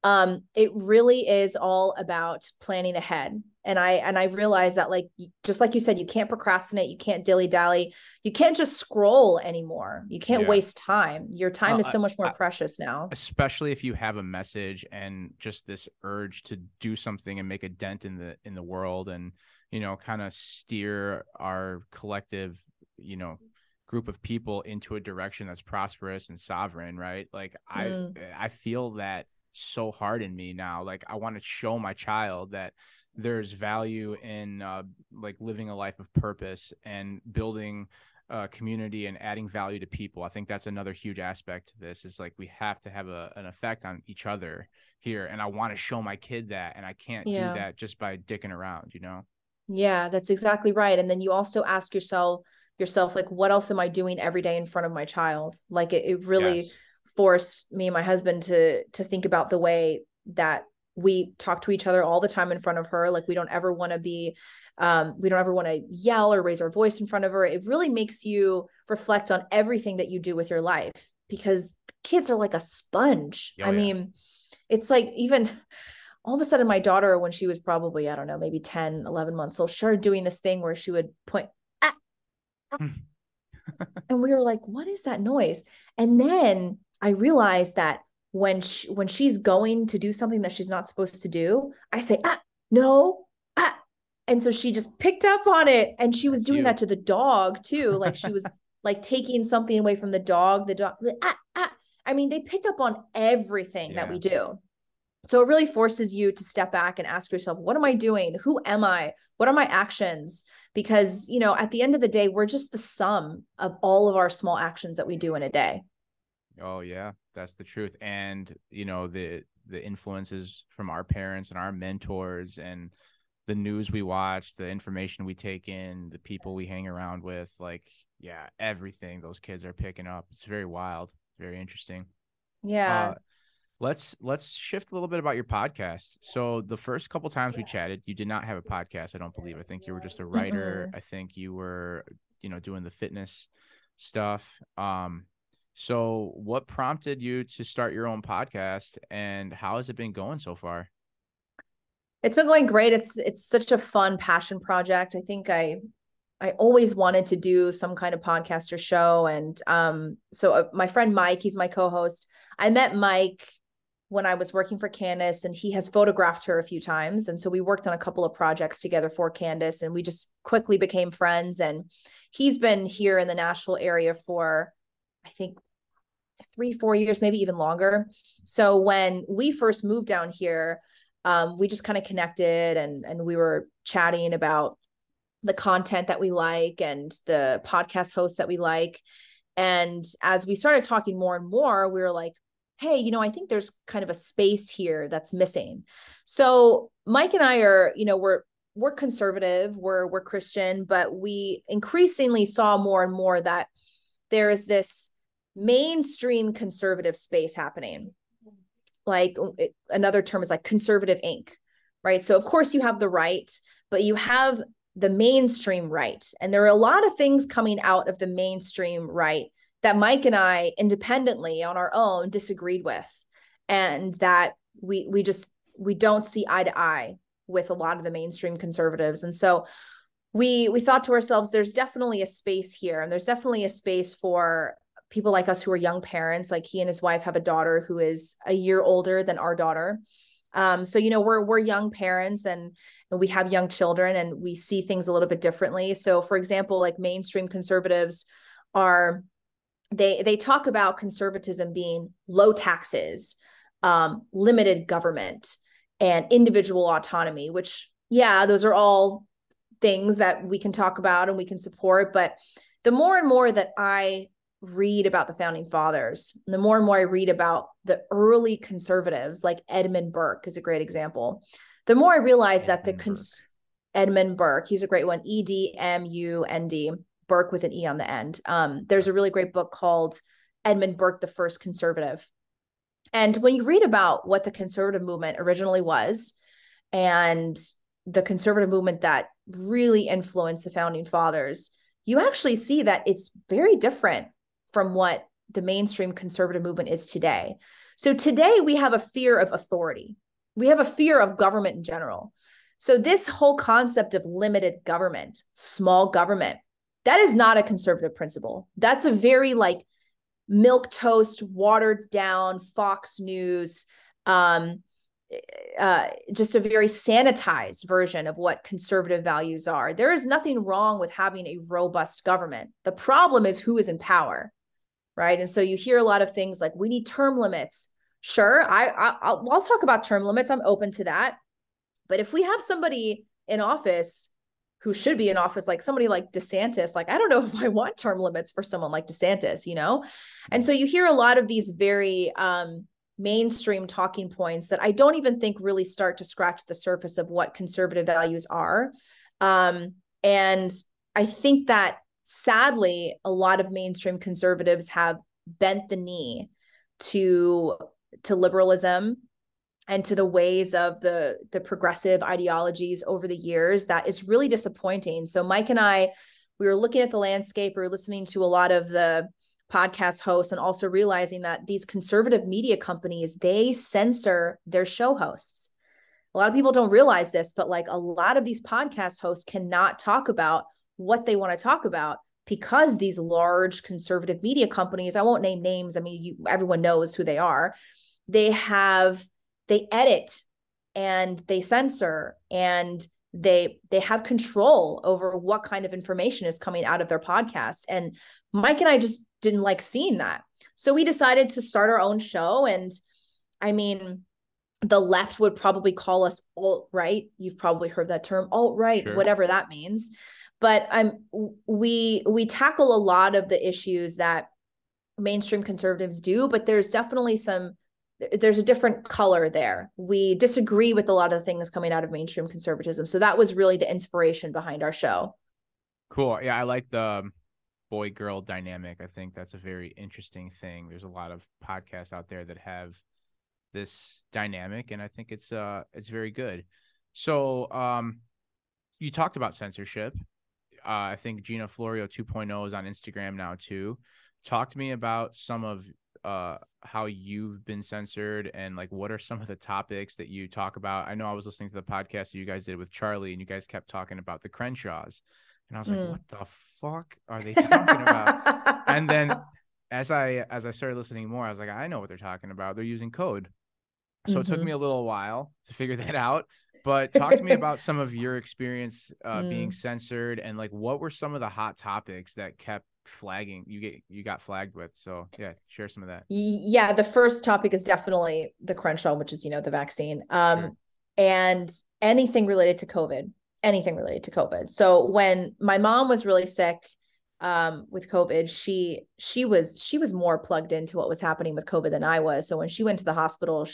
It really is all about planning ahead. And I realized that, like, just like you said, you can't procrastinate, you can't dilly dally, you can't just scroll anymore. You can't waste time. Your time is so much more precious now. Especially if you have a message and just this urge to do something and make a dent in the world, and, you know, kind of steer our collective, you know, group of people into a direction that's prosperous and sovereign, right? Like I feel that so hard in me now. Like, I want to show my child that there's value in like living a life of purpose and building a community and adding value to people. I think that's another huge aspect to this, is like, we have to have an effect on each other here. And I want to show my kid that, and I can't do that just by dicking around, you know? Yeah, that's exactly right. And then you also ask yourself, like, what else am I doing every day in front of my child? Like, it really forced me and my husband to think about the way that we talk to each other all the time in front of her. Like, we don't ever want to be, we don't ever want to yell or raise our voice in front of her. It really makes you reflect on everything that you do with your life, because kids are like a sponge. I mean, it's like, even all of a sudden, my daughter, when she was probably, I don't know, maybe 10, 11 months old, started doing this thing where she would point, ah, ah. And we were like, what is that noise? And then I realized that when she's going to do something that she's not supposed to do, I say, no, and so she just picked up on it, and she was doing that to the dog too. Like, she was like taking something away from the dog. I mean, they pick up on everything that we do. So it really forces you to step back and ask yourself, what am I doing? Who am I? What are my actions? Because, you know, at the end of the day, we're just the sum of all of our small actions that we do in a day. Oh yeah, that's the truth. And, you know, the influences from our parents and our mentors, and the news we watch, the information we take in, the people we hang around with, like, yeah, everything those kids are picking up. It's very wild, very interesting. Yeah. Let's shift a little bit about your podcast. So the first couple times we chatted, you did not have a podcast, I don't believe. I think you were just a writer. I think you were, you know, doing the fitness stuff. So what prompted you to start your own podcast, and how has it been going so far? It's been going great. It's such a fun passion project. I think I always wanted to do some kind of podcast or show. And so my friend Mike, he's my co-host. I met Mike when I was working for Candace, and he has photographed her a few times. And so we worked on a couple of projects together for Candace, and we just quickly became friends. And he's been here in the Nashville area for, I think, 3-4 years, maybe even longer. So when we first moved down here, we just kind of connected, and we were chatting about the content that we like and the podcast hosts that we like. And as we started talking more and more, we were like, hey, you know, I think there's kind of a space here that's missing. So Mike and I are, you know, we're conservative, we're Christian, but we increasingly saw more and more that there is this mainstream conservative space happening. Like, another term is like conservative ink, right? So of course you have the right, but you have the mainstream right. And there are a lot of things coming out of the mainstream right that Mike and I independently on our own disagreed with, and that we don't see eye to eye with a lot of the mainstream conservatives. And so we thought to ourselves, there's definitely a space here, and there's definitely a space for people like us who are young parents. Like, he and his wife have a daughter who is a year older than our daughter. So, you know, we're young parents, and we have young children, and we see things a little bit differently. So for example, like, mainstream conservatives are, they talk about conservatism being low taxes, limited government, and individual autonomy, which, yeah, those are all things that we can talk about and we can support. But the more and more that I read about the founding fathers, and the more and more I read about the early conservatives, like Edmund Burke is a great example, the more I realize that Edmund Burke, he's a great one, Edmund, Burke with an E on the end. There's a really great book called Edmund Burke, the first conservative. And when you read about what the conservative movement originally was, and the conservative movement that really influenced the founding fathers, you actually see that it's very different from what the mainstream conservative movement is today. So today we have a fear of authority. We have a fear of government in general. So this whole concept of limited government, small government, that is not a conservative principle. That's a very like milquetoast, watered down Fox News, just a very sanitized version of what conservative values are. There is nothing wrong with having a robust government. The problem is who is in power, right? And so you hear a lot of things like we need term limits. Sure, I'll talk about term limits. I'm open to that. But if we have somebody in office who should be in office, like somebody like DeSantis, like I don't know if I want term limits for someone like DeSantis, you know? And so you hear a lot of these very mainstream talking points that I don't even think really start to scratch the surface of what conservative values are. And I think that sadly, a lot of mainstream conservatives have bent the knee to liberalism and to the ways of the progressive ideologies over the years. That is really disappointing. So Mike and I, we were looking at the landscape, we were listening to a lot of the podcast hosts, and also realizing that these conservative media companies, they censor their show hosts. A lot of people don't realize this, but like a lot of these podcast hosts cannot talk about what they want to talk about because these large conservative media companies, I won't name names, I mean, everyone knows who they are, they edit and they censor and they have control over what kind of information is coming out of their podcast. And Mike and I just didn't like seeing that. So we decided to start our own show. And I mean, the left would probably call us alt-right. You've probably heard that term, alt-right, sure, whatever that means. But we tackle a lot of the issues that mainstream conservatives do, but there's definitely there's a different color there. We disagree with a lot of the things coming out of mainstream conservatism. So that was really the inspiration behind our show. Cool. Yeah, I like the boy-girl dynamic. I think that's a very interesting thing. There's a lot of podcasts out there that have this dynamic, and I think it's very good. So you talked about censorship. I think Gina Florio 2.0 is on Instagram now too. Talk to me about some of how you've been censored and like what are some of the topics that you talk about. I know I was listening to the podcast that you guys did with Charlie, and you guys kept talking about the Crenshaws, and I was like, what the fuck are they talking about? And then as I started listening more, I was like, I know what they're talking about. They're using code. So it took me a little while to figure that out. But talk to me about some of your experience being censored, and like what were some of the hot topics that kept flagging you got flagged with. So yeah, share some of that. Yeah, the first topic is definitely the Crenshaw, which is, you know, the vaccine. Sure. And anything related to COVID. So when my mom was really sick with COVID, she was more plugged into what was happening with COVID than I was. So when she went to the hospital,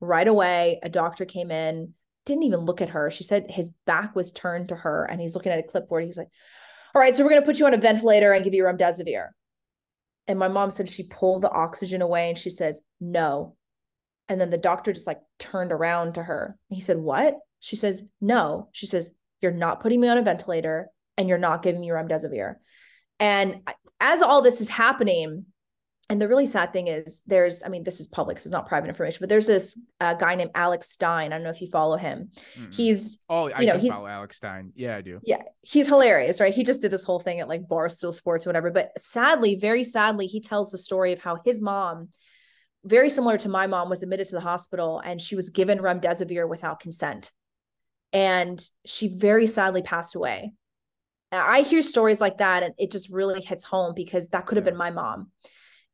right away, a doctor came in, didn't even look at her. She said his back was turned to her and he's looking at a clipboard. He's like, all right, so we're going to put you on a ventilator and give you remdesivir. And my mom said she pulled the oxygen away and she says, no. And then the doctor just like turned around to her. He said, what? She says, no. She says, you're not putting me on a ventilator and you're not giving me remdesivir. And as all this is happening, and the really sad thing is this is public, so it's not private information, but there's this guy named Alex Stein. I don't know if you follow him. Mm-hmm. I do follow Alex Stein. Yeah, I do. Yeah. He's hilarious, right? He just did this whole thing at like Barstool Sports or whatever. But sadly, very sadly, he tells the story of how his mom, very similar to my mom, was admitted to the hospital and she was given remdesivir without consent. And she very sadly passed away. I hear stories like that and it just really hits home because that could have been my mom.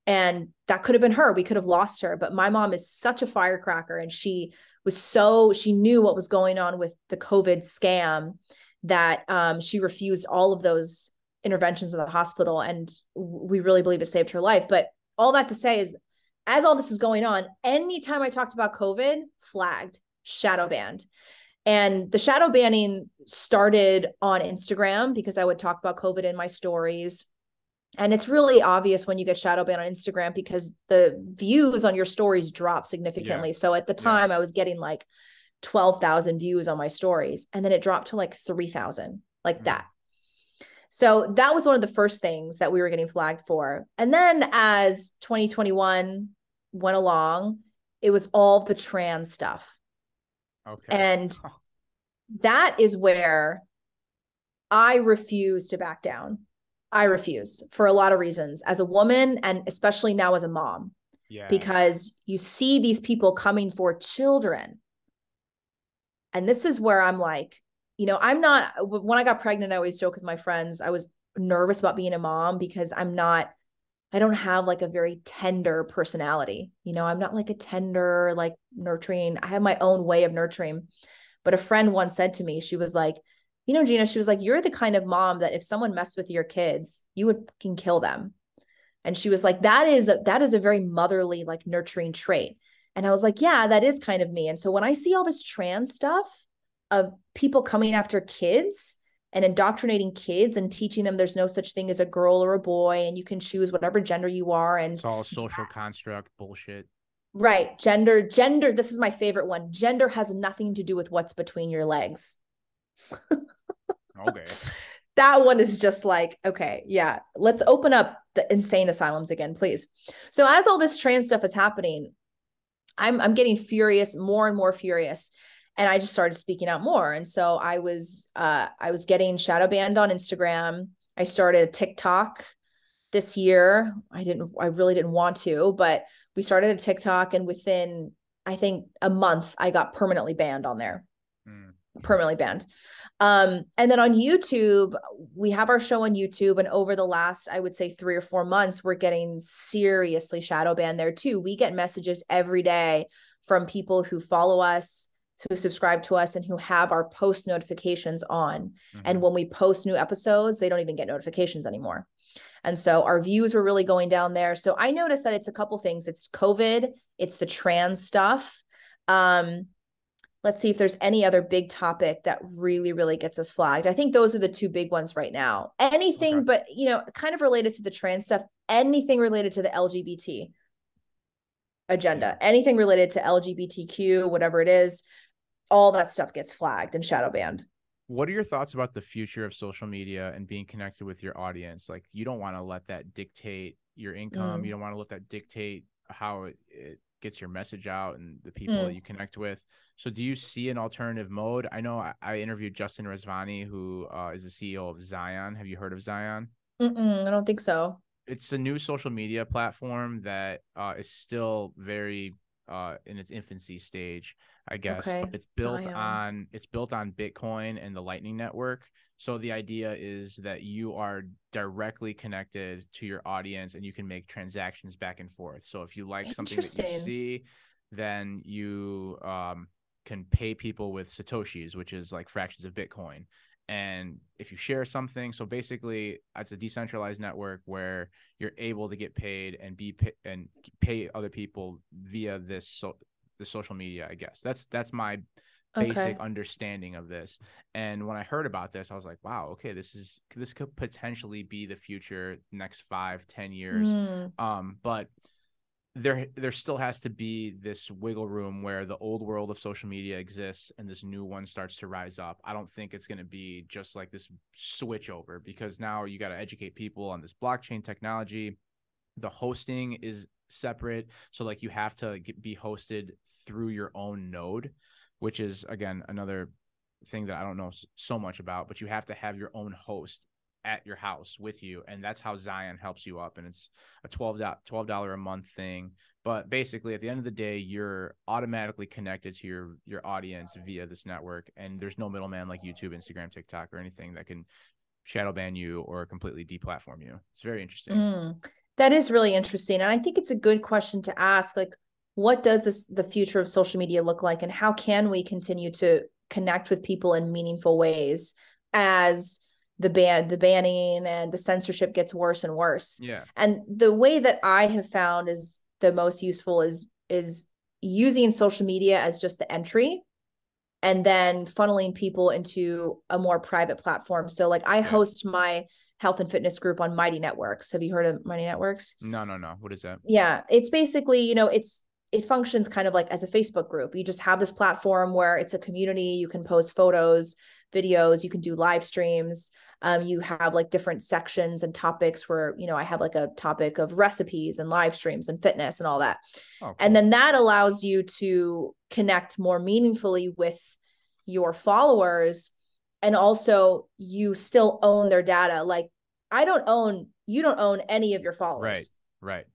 And that could have been her. We could have lost her. But my mom is such a firecracker. And she knew what was going on with the COVID scam that she refused all of those interventions in the hospital. And we really believe it saved her life. But all that to say is, as all this is going on, anytime I talked about COVID, flagged, shadow banned. And the shadow banning started on Instagram because I would talk about COVID in my stories. And it's really obvious when you get shadow banned on Instagram because the views on your stories drop significantly. Yeah. So at the Yeah. time I was getting like 12,000 views on my stories, and then it dropped to like 3,000, like that. So that was one of the first things that we were getting flagged for. And then as 2021 went along, it was all the trans stuff. Okay. And that is where I refuse to back down. I refuse for a lot of reasons as a woman, and especially now as a mom. Yeah. Because you see these people coming for children. And this is where I'm like, you know, I'm not, when I got pregnant, I always joke with my friends, I was nervous about being a mom because I don't have like a very tender personality. You know, I'm not like a tender, like nurturing. I have my own way of nurturing. But a friend once said to me, she was like, you know, Gina, she was like, you're the kind of mom that if someone messed with your kids, you would fucking kill them. And she was like, that is a very motherly, like nurturing trait. And I was like, yeah, that is kind of me. And so when I see all this trans stuff of people coming after kids and indoctrinating kids and teaching them there's no such thing as a girl or a boy and you can choose whatever gender you are, and it's all social construct bullshit. Right. Gender. This is my favorite one. Gender has nothing to do with what's between your legs. Okay. That one is just like, okay, yeah, let's open up the insane asylums again, please. So as all this trans stuff is happening, I'm getting furious, more and more furious. And I just started speaking out more. And so I was getting shadow banned on Instagram. I started a TikTok this year. I really didn't want to, but we started a TikTok, and within, I think, a month, I got permanently banned on there. Permanently banned. And then on YouTube, we have our show on YouTube. And over the last, I would say 3 or 4 months, we're getting seriously shadow banned there too. We get messages every day from people who follow us, who subscribe to us, and who have our post notifications on. And when we post new episodes, they don't even get notifications anymore. And so our views were really going down there. So I noticed that it's a couple things. It's COVID, it's the trans stuff. Let's see if there's any other big topic that really, really gets us flagged. I think those are the two big ones right now. Anything, but, you know, kind of related to the trans stuff, anything related to the LGBT agenda, anything related to LGBTQ, whatever it is, all that stuff gets flagged and shadow banned. What are your thoughts about the future of social media and being connected with your audience? Like, you don't want to let that dictate your income. You don't want to let that dictate how it gets your message out and the people that you connect with. So do you see an alternative mode? I know I interviewed Justin Rezvani, who is the CEO of Zion. Have you heard of Zion? I don't think so. It's a new social media platform that is still very in its infancy stage, I guess. Okay. But it's built on Bitcoin and the Lightning Network. So the idea is that you are directly connected to your audience and you can make transactions back and forth. So if you like something that you see, then you can pay people with Satoshis, which is like fractions of Bitcoin. And if you share something, so basically it's a decentralized network where you're able to get paid and pay other people via the social media, I guess. That's my basic understanding of this. And when I heard about this, I was like, wow, okay, this could potentially be the future next 5-10 years. But there still has to be this wiggle room where the old world of social media exists and this new one starts to rise up. I don't think it's going to be just like this switch over, because now you got to educate people on this blockchain technology. The hosting is separate. So like you have to be hosted through your own node, which is, again, another thing that I don't know so much about, but you have to have your own host at your house with you, and that's how Zion helps you up. And it's a $12 a month thing, but basically at the end of the day, you're automatically connected to your audience via this network, and there's no middleman like YouTube, Instagram, TikTok, or anything that can shadow ban you or completely deplatform you. It's very interesting. That is really interesting, and I think it's a good question to ask, like, what does the future of social media look like, and how can we continue to connect with people in meaningful ways as the banning and the censorship gets worse and worse. Yeah. And the way that I have found is the most useful is using social media as just the entry and then funneling people into a more private platform. So like I host my health and fitness group on Mighty Networks. Have you heard of Mighty Networks? No. What is that? Yeah, it's basically, it functions kind of like as a Facebook group. You just have this platform where it's a community. You can post photos, videos, you can do live streams. You have like different sections and topics where, I have like a topic of recipes and live streams and fitness and all that. Oh, cool. And then that allows you to connect more meaningfully with your followers. And also you still own their data. Like you don't own any of your followers. Right.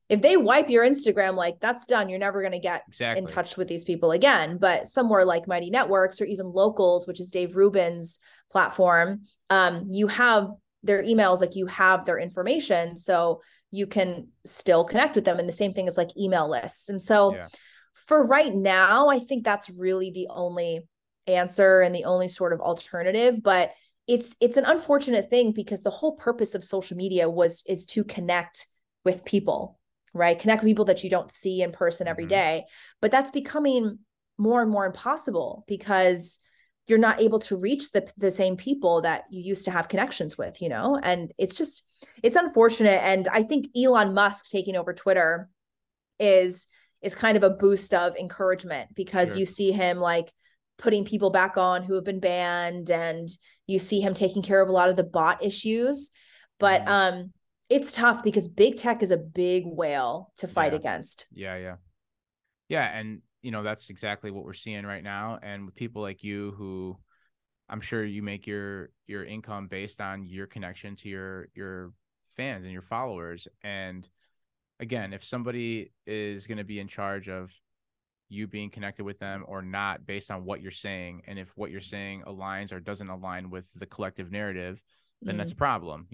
If they wipe your Instagram, like that's done. You're never going to get in touch with these people again. But somewhere like Mighty Networks or even Locals, which is Dave Rubin's platform, you have their emails, like you have their information. So you can still connect with them. And the same thing is like email lists. And so for right now, I think that's really the only answer and the only sort of alternative. But it's an unfortunate thing because the whole purpose of social media is to connect with people, right? Connect with people that you don't see in person every day. But that's becoming more and more impossible because you're not able to reach the same people that you used to have connections with, and it's unfortunate. And I think Elon Musk taking over Twitter is kind of a boost of encouragement because you see him like putting people back on who have been banned, and you see him taking care of a lot of the bot issues. But it's tough because big tech is a big whale to fight against. Yeah. And, that's exactly what we're seeing right now. And with people like you, who I'm sure you make your income based on your connection to your fans and your followers. And again, if somebody is going to be in charge of you being connected with them or not based on what you're saying, and if what you're saying aligns or doesn't align with the collective narrative, then that's a problem,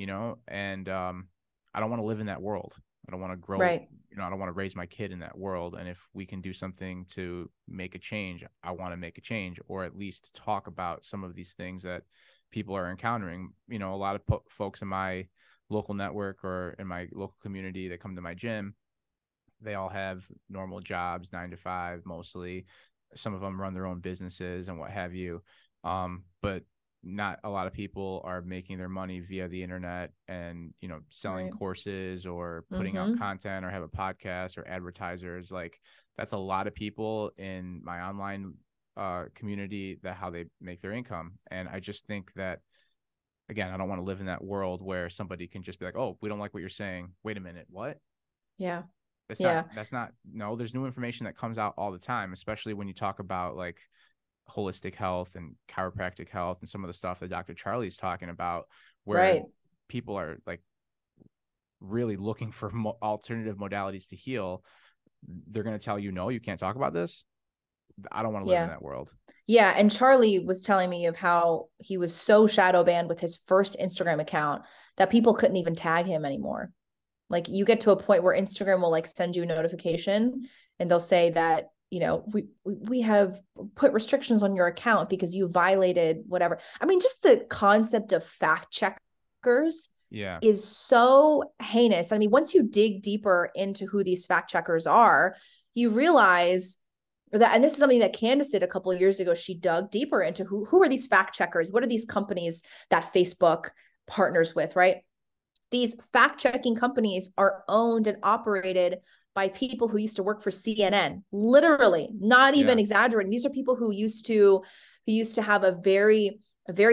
and I don't want to live in that world. I don't want to grow, I don't want to raise my kid in that world. And if we can do something to make a change, I want to make a change, or at least talk about some of these things that people are encountering. A lot of folks in my local network or in my local community that come to my gym, they all have normal jobs, 9 to 5, mostly. Some of them run their own businesses and what have you. But not a lot of people are making their money via the internet and, selling courses or putting out content or have a podcast or advertisers. Like, that's a lot of people in my online community, that how they make their income. And I just think that, again, I don't want to live in that world where somebody can just be like, oh, we don't like what you're saying. Wait a minute. What? Yeah. No, there's new information that comes out all the time, especially when you talk about like holistic health and chiropractic health and some of the stuff that Dr. Charlie's talking about, where people are like really looking for alternative modalities to heal. They're going to tell you, no, you can't talk about this. I don't want to live in that world. Yeah. And Charlie was telling me of how he was so shadow banned with his first Instagram account that people couldn't even tag him anymore. Like, you get to a point where Instagram will like send you a notification and they'll say that, we have put restrictions on your account because you violated whatever. I mean, just the concept of fact checkers is so heinous. I mean, once you dig deeper into who these fact checkers are, you realize that, and this is something that Candace did a couple of years ago. She dug deeper into who are these fact checkers? What are these companies that Facebook partners with, right? These fact-checking companies are owned and operated by people who used to work for CNN, literally, not even exaggerating. These are people who used to have a very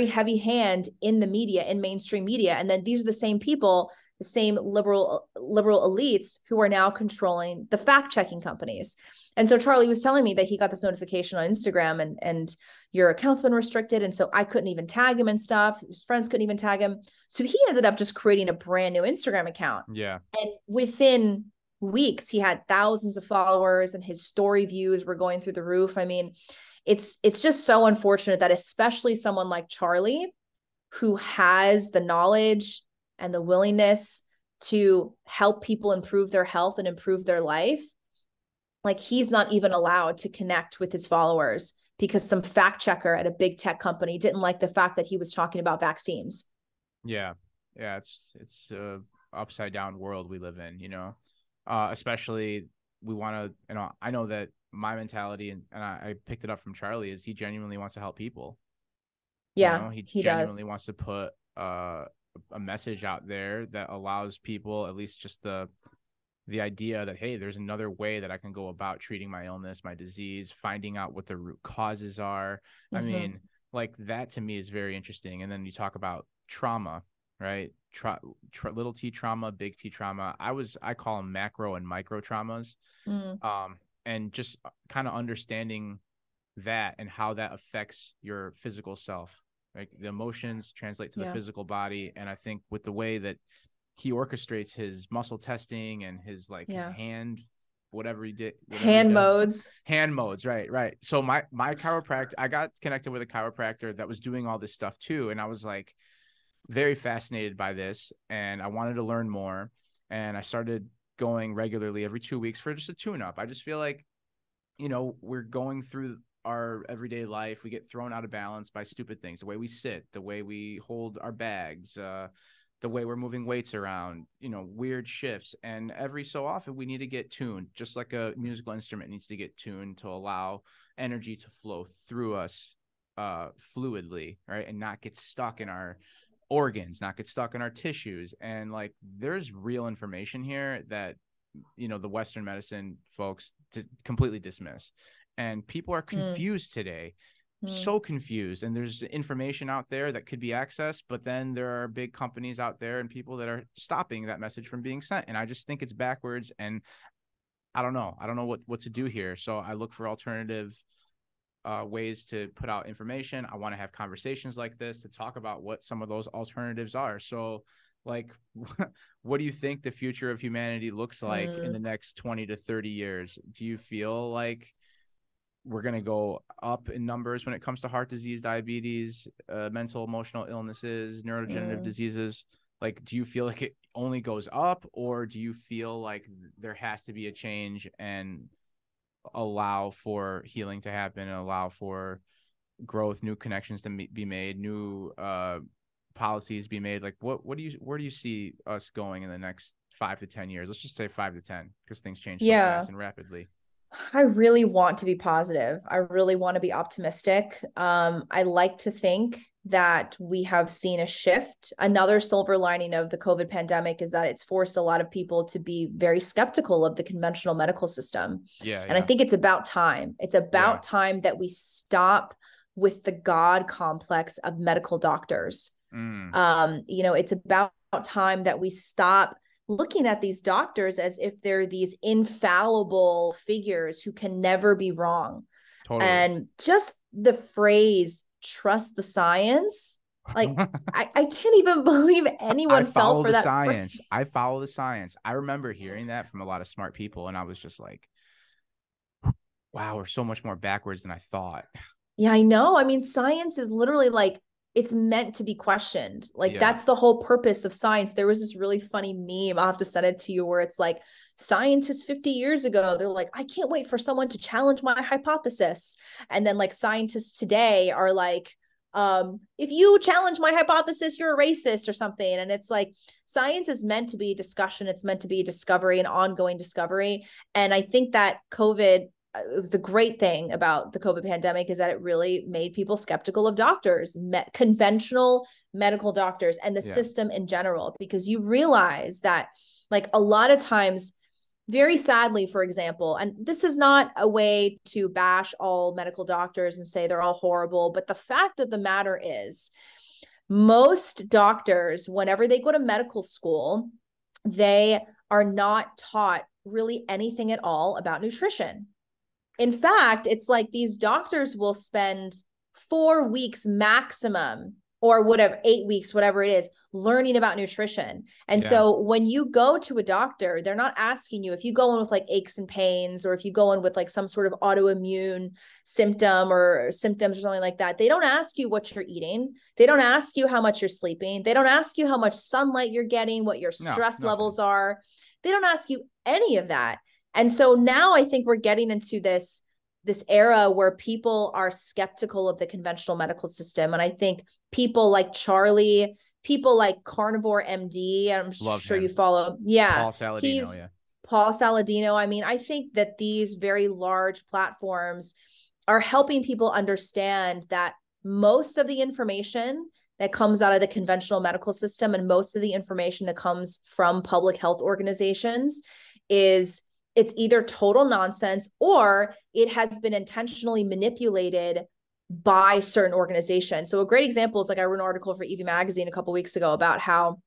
heavy hand in the media, in mainstream media. And then these are the same people, the same liberal elites who are now controlling the fact-checking companies. And so Charlie was telling me that he got this notification on Instagram and your account's been restricted. And so I couldn't even tag him and stuff. His friends couldn't even tag him. So he ended up just creating a brand new Instagram account. Yeah. And within weeks, he had thousands of followers and his story views were going through the roof. I mean, it's just so unfortunate that especially someone like Charlie, who has the knowledge and the willingness to help people improve their health and improve their life, like, he's not even allowed to connect with his followers because some fact checker at a big tech company didn't like the fact that he was talking about vaccines. Yeah. It's a upside down world we live in, especially we want to, I know that my mentality, and I picked it up from Charlie, is he genuinely wants to help people. Yeah, he genuinely wants to put a message out there that allows people, at least just the idea that, hey, there's another way that I can go about treating my illness, my disease, finding out what the root causes are. I mean, like that to me is very interesting. And then you talk about trauma, right? Little T trauma, big T trauma. I call them macro and micro traumas. And just kind of understanding that and how that affects your physical self. Like the emotions translate to the physical body. And I think with the way that he orchestrates his muscle testing and his like hand, whatever he did, hand modes, right. So my chiropractor, I got connected with a chiropractor that was doing all this stuff too. And I was like very fascinated by this and I wanted to learn more. And I started going regularly every 2 weeks for just a tune-up. I just feel like, you know, we're going through our everyday life. We get thrown out of balance by stupid things, the way we sit, the way we hold our bags, the way we're moving weights around, you know, weird shifts. And every so often we need to get tuned, just like a musical instrument needs to get tuned to allow energy to flow through us fluidly, right? And not get stuck in our organs, not get stuck in our tissues. And like, there's real information here that, you know, the Western medicine folks completely dismiss. And people are confused today, so confused. And there's information out there that could be accessed, but then there are big companies out there and people that are stopping that message from being sent. And I just think it's backwards. And I don't know what to do here. So I look for alternative ways to put out information. I want to have conversations like this to talk about what some of those alternatives are. So like, what do you think the future of humanity looks like in the next 20 to 30 years? Do you feel like we're going to go up in numbers when it comes to heart disease, diabetes, mental, emotional illnesses, neurodegenerative diseases? Like, do you feel like it only goes up, or do you feel like there has to be a change and allow for healing to happen and allow for growth, new connections to be made, new policies be made? Like, where do you see us going in the next 5 to 10 years? Let's just say 5 to 10, because things change so fast and rapidly. I really want to be positive. I really want to be optimistic. I like to think that we have seen a shift. Another silver lining of the COVID pandemic is that it's forced a lot of people to be very skeptical of the conventional medical system. And I think it's about time. It's about time that we stop with the God complex of medical doctors. You know, it's about time that we stop looking at these doctors as if they're these infallible figures who can never be wrong. Totally. And just the phrase, trust the science. Like, I can't even believe anyone fell for that science. I follow the science. I remember hearing that from a lot of smart people. And I was just like, wow, we're so much more backwards than I thought. Yeah, I know. I mean, science is literally like, it's meant to be questioned. Like that's the whole purpose of science. There was this really funny meme. I'll have to send it to you where it's like scientists 50 years ago, they're like, I can't wait for someone to challenge my hypothesis. And then like scientists today are like, if you challenge my hypothesis, you're a racist or something. And it's like, science is meant to be discussion. It's meant to be discovery and ongoing discovery. And I think that it was the great thing about the COVID pandemic is that it really made people skeptical of doctors, conventional medical doctors, and the system in general, because you realize that like a lot of times, very sadly, for example, and this is not a way to bash all medical doctors and say they're all horrible, but the fact of the matter is most doctors, whenever they go to medical school, they are not taught really anything at all about nutrition. In fact, it's like these doctors will spend 4 weeks maximum or whatever, 8 weeks, whatever it is, learning about nutrition. And so when you go to a doctor, they're not asking you if you go in with like aches and pains, or if you go in with like some sort of autoimmune symptom or symptoms or something like that. They don't ask you what you're eating. They don't ask you how much you're sleeping. They don't ask you how much sunlight you're getting, what your stress levels are. They don't ask you any of that. And so now I think we're getting into this era where people are skeptical of the conventional medical system. And I think people like Charlie, people like Carnivore MD, I'm sure you follow. Yeah. Paul Saladino. Paul Saladino. I mean, I think that these very large platforms are helping people understand that most of the information that comes out of the conventional medical system, and most of the information that comes from public health organizations is it's either total nonsense or it has been intentionally manipulated by certain organizations. So a great example is, like, I wrote an article for EV Magazine a couple of weeks ago about how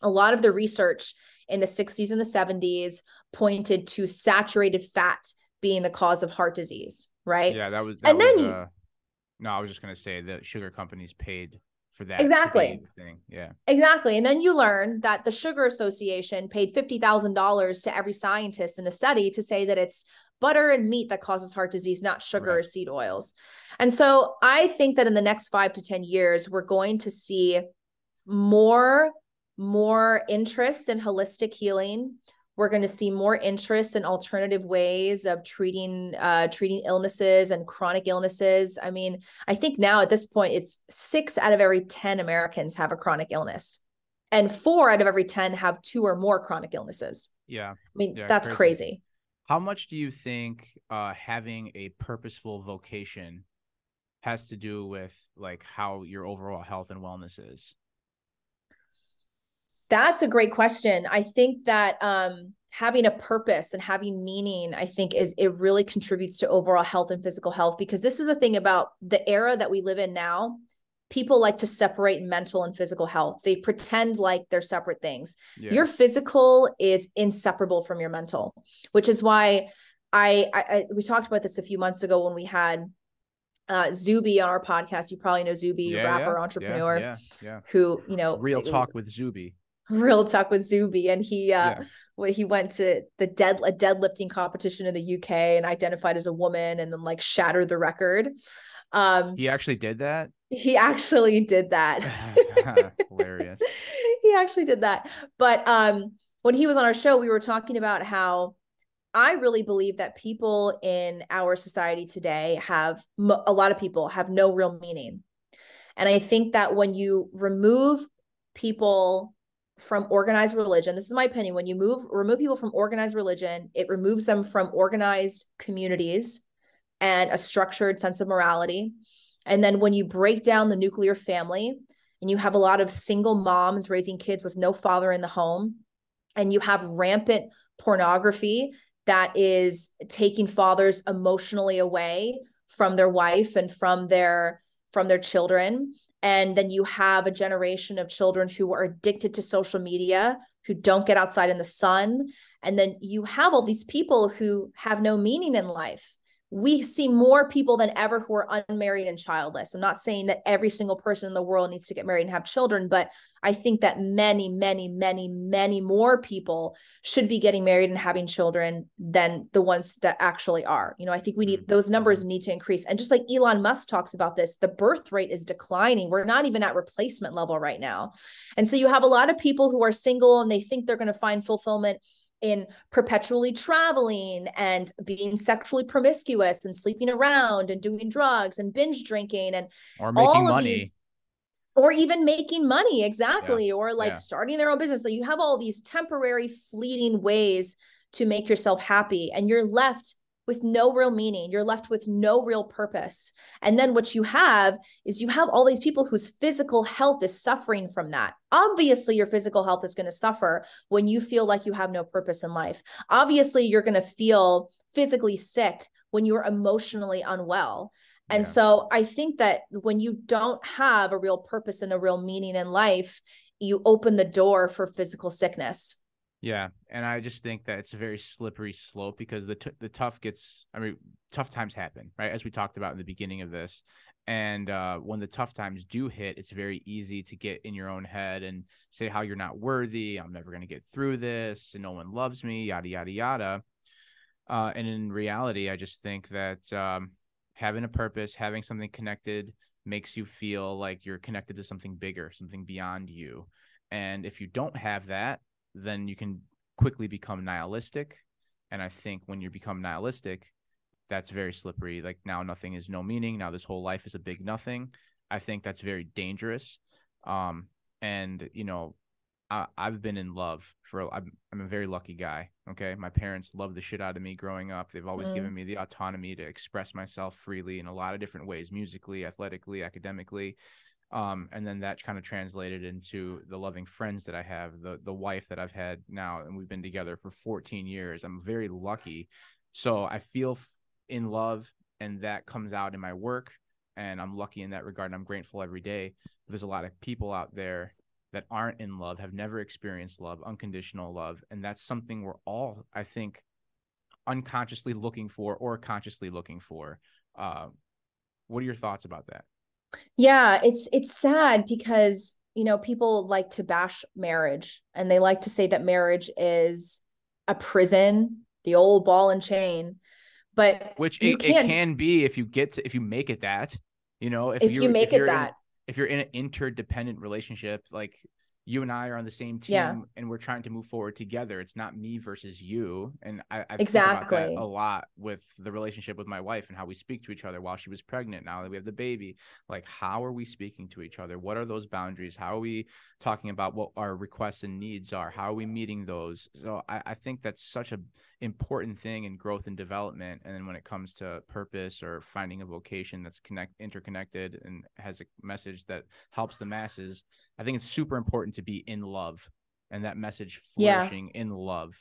a lot of the research in the 60s and the 70s pointed to saturated fat being the cause of heart disease, right? Yeah, that was no, I was just going to say that sugar companies paid for that exactly to be the thing. Yeah. Exactly. And then you learn that the Sugar Association paid $50,000 to every scientist in a study to say that it's butter and meat that causes heart disease, not sugar or seed oils. And so I think that in the next 5 to 10 years, we're going to see more interest in holistic healing. We're going to see more interest in alternative ways of treating illnesses and chronic illnesses. I mean, I think now at this point, it's 6 out of every 10 Americans have a chronic illness, and 4 out of every 10 have 2 or more chronic illnesses. Yeah. I mean, that's crazy. How much do you think having a purposeful vocation has to do with, like, how your overall health and wellness is? That's a great question. I think that having a purpose and having meaning, I think it really contributes to overall health and physical health, because this is the thing about the era that we live in now. People like to separate mental and physical health. They pretend like they're separate things. Yeah. Your physical is inseparable from your mental, which is why we talked about this a few months ago when we had Zuby on our podcast. You probably know Zuby, rapper, entrepreneur, who, Real Talk with Zuby. Real Talk with Zuby. And he went to a deadlifting competition in the UK and identified as a woman, and then, like, shattered the record. He actually did that? He actually did that. Hilarious. He actually did that. But when he was on our show, we were talking about how I really believe that people in our society today a lot of people have no real meaning. And I think that when you remove people from organized religion, this is my opinion, when you remove people from organized religion, it removes them from organized communities and a structured sense of morality. And then when you break down the nuclear family and you have a lot of single moms raising kids with no father in the home, and you have rampant pornography that is taking fathers emotionally away from their wife and from their children. And then you have a generation of children who are addicted to social media, who don't get outside in the sun. And then you have all these people who have no meaning in life. We see more people than ever who are unmarried and childless. I'm not saying that every single person in the world needs to get married and have children, but I think that many, many, many, many more people should be getting married and having children than the ones that actually are. I think those numbers need to increase. And just like Elon Musk talks about this, the birth rate is declining. We're not even at replacement level right now. And so you have a lot of people who are single and they think they're going to find fulfillment in perpetually traveling and being sexually promiscuous and sleeping around and doing drugs and binge drinking and or making money, or even making money. Exactly. Yeah. Or starting their own business. So you have all these temporary fleeting ways to make yourself happy, and you're left with no real meaning. You're left with no real purpose. And then what you have is you have all these people whose physical health is suffering from that. Obviously, your physical health is going to suffer when you feel like you have no purpose in life. Obviously, you're going to feel physically sick when you're emotionally unwell. And so I think that when you don't have a real purpose and a real meaning in life, you open the door for physical sickness. Yeah. And I just think that it's a very slippery slope, because the tough times happen, right? As we talked about in the beginning of this. And when the tough times do hit, it's very easy to get in your own head and say how you're not worthy. I'm never going to get through this, and no one loves me, yada, yada, yada. And in reality, I just think that having a purpose, having something connected, makes you feel like you're connected to something bigger, something beyond you. And if you don't have that, then you can quickly become nihilistic. And I think when you become nihilistic, that's very slippery. Like, now nothing is no meaning. Now this whole life is a big nothing. I think that's very dangerous. And I've been in love I'm a very lucky guy. Okay. My parents loved the shit out of me growing up. They've always given me the autonomy to express myself freely in a lot of different ways, musically, athletically, academically. And then that kind of translated into the loving friends that I have, the wife that I've had now, and we've been together for 14 years. I'm very lucky. So I feel in love, and that comes out in my work, and I'm lucky in that regard, and I'm grateful every day. There's a lot of people out there that aren't in love, have never experienced love, unconditional love, and that's something we're all, I think, unconsciously looking for or consciously looking for. What are your thoughts about that? Yeah, it's sad because, you know, people like to bash marriage, and they like to say that marriage is a prison, the old ball and chain, but Which you it can't, can be if if you make it that, you know, if you make it that. if you're in an interdependent relationship, like you and I are on the same Yeah, team and we're trying to move forward together. It's not me versus you. And I think about that a exactly. lot with the relationship with my wife and how we speak to each other while she was pregnant. Now that we have the baby, like, how are we speaking to each other? What are those boundaries? How are we talking about what our requests and needs are? How are we meeting those? So I think that's such a important thing in growth and development. And then when it comes to purpose or finding a vocation that's interconnected and has a message that helps the masses, I think it's super important to be in love, and that message Yeah. flourishing in love.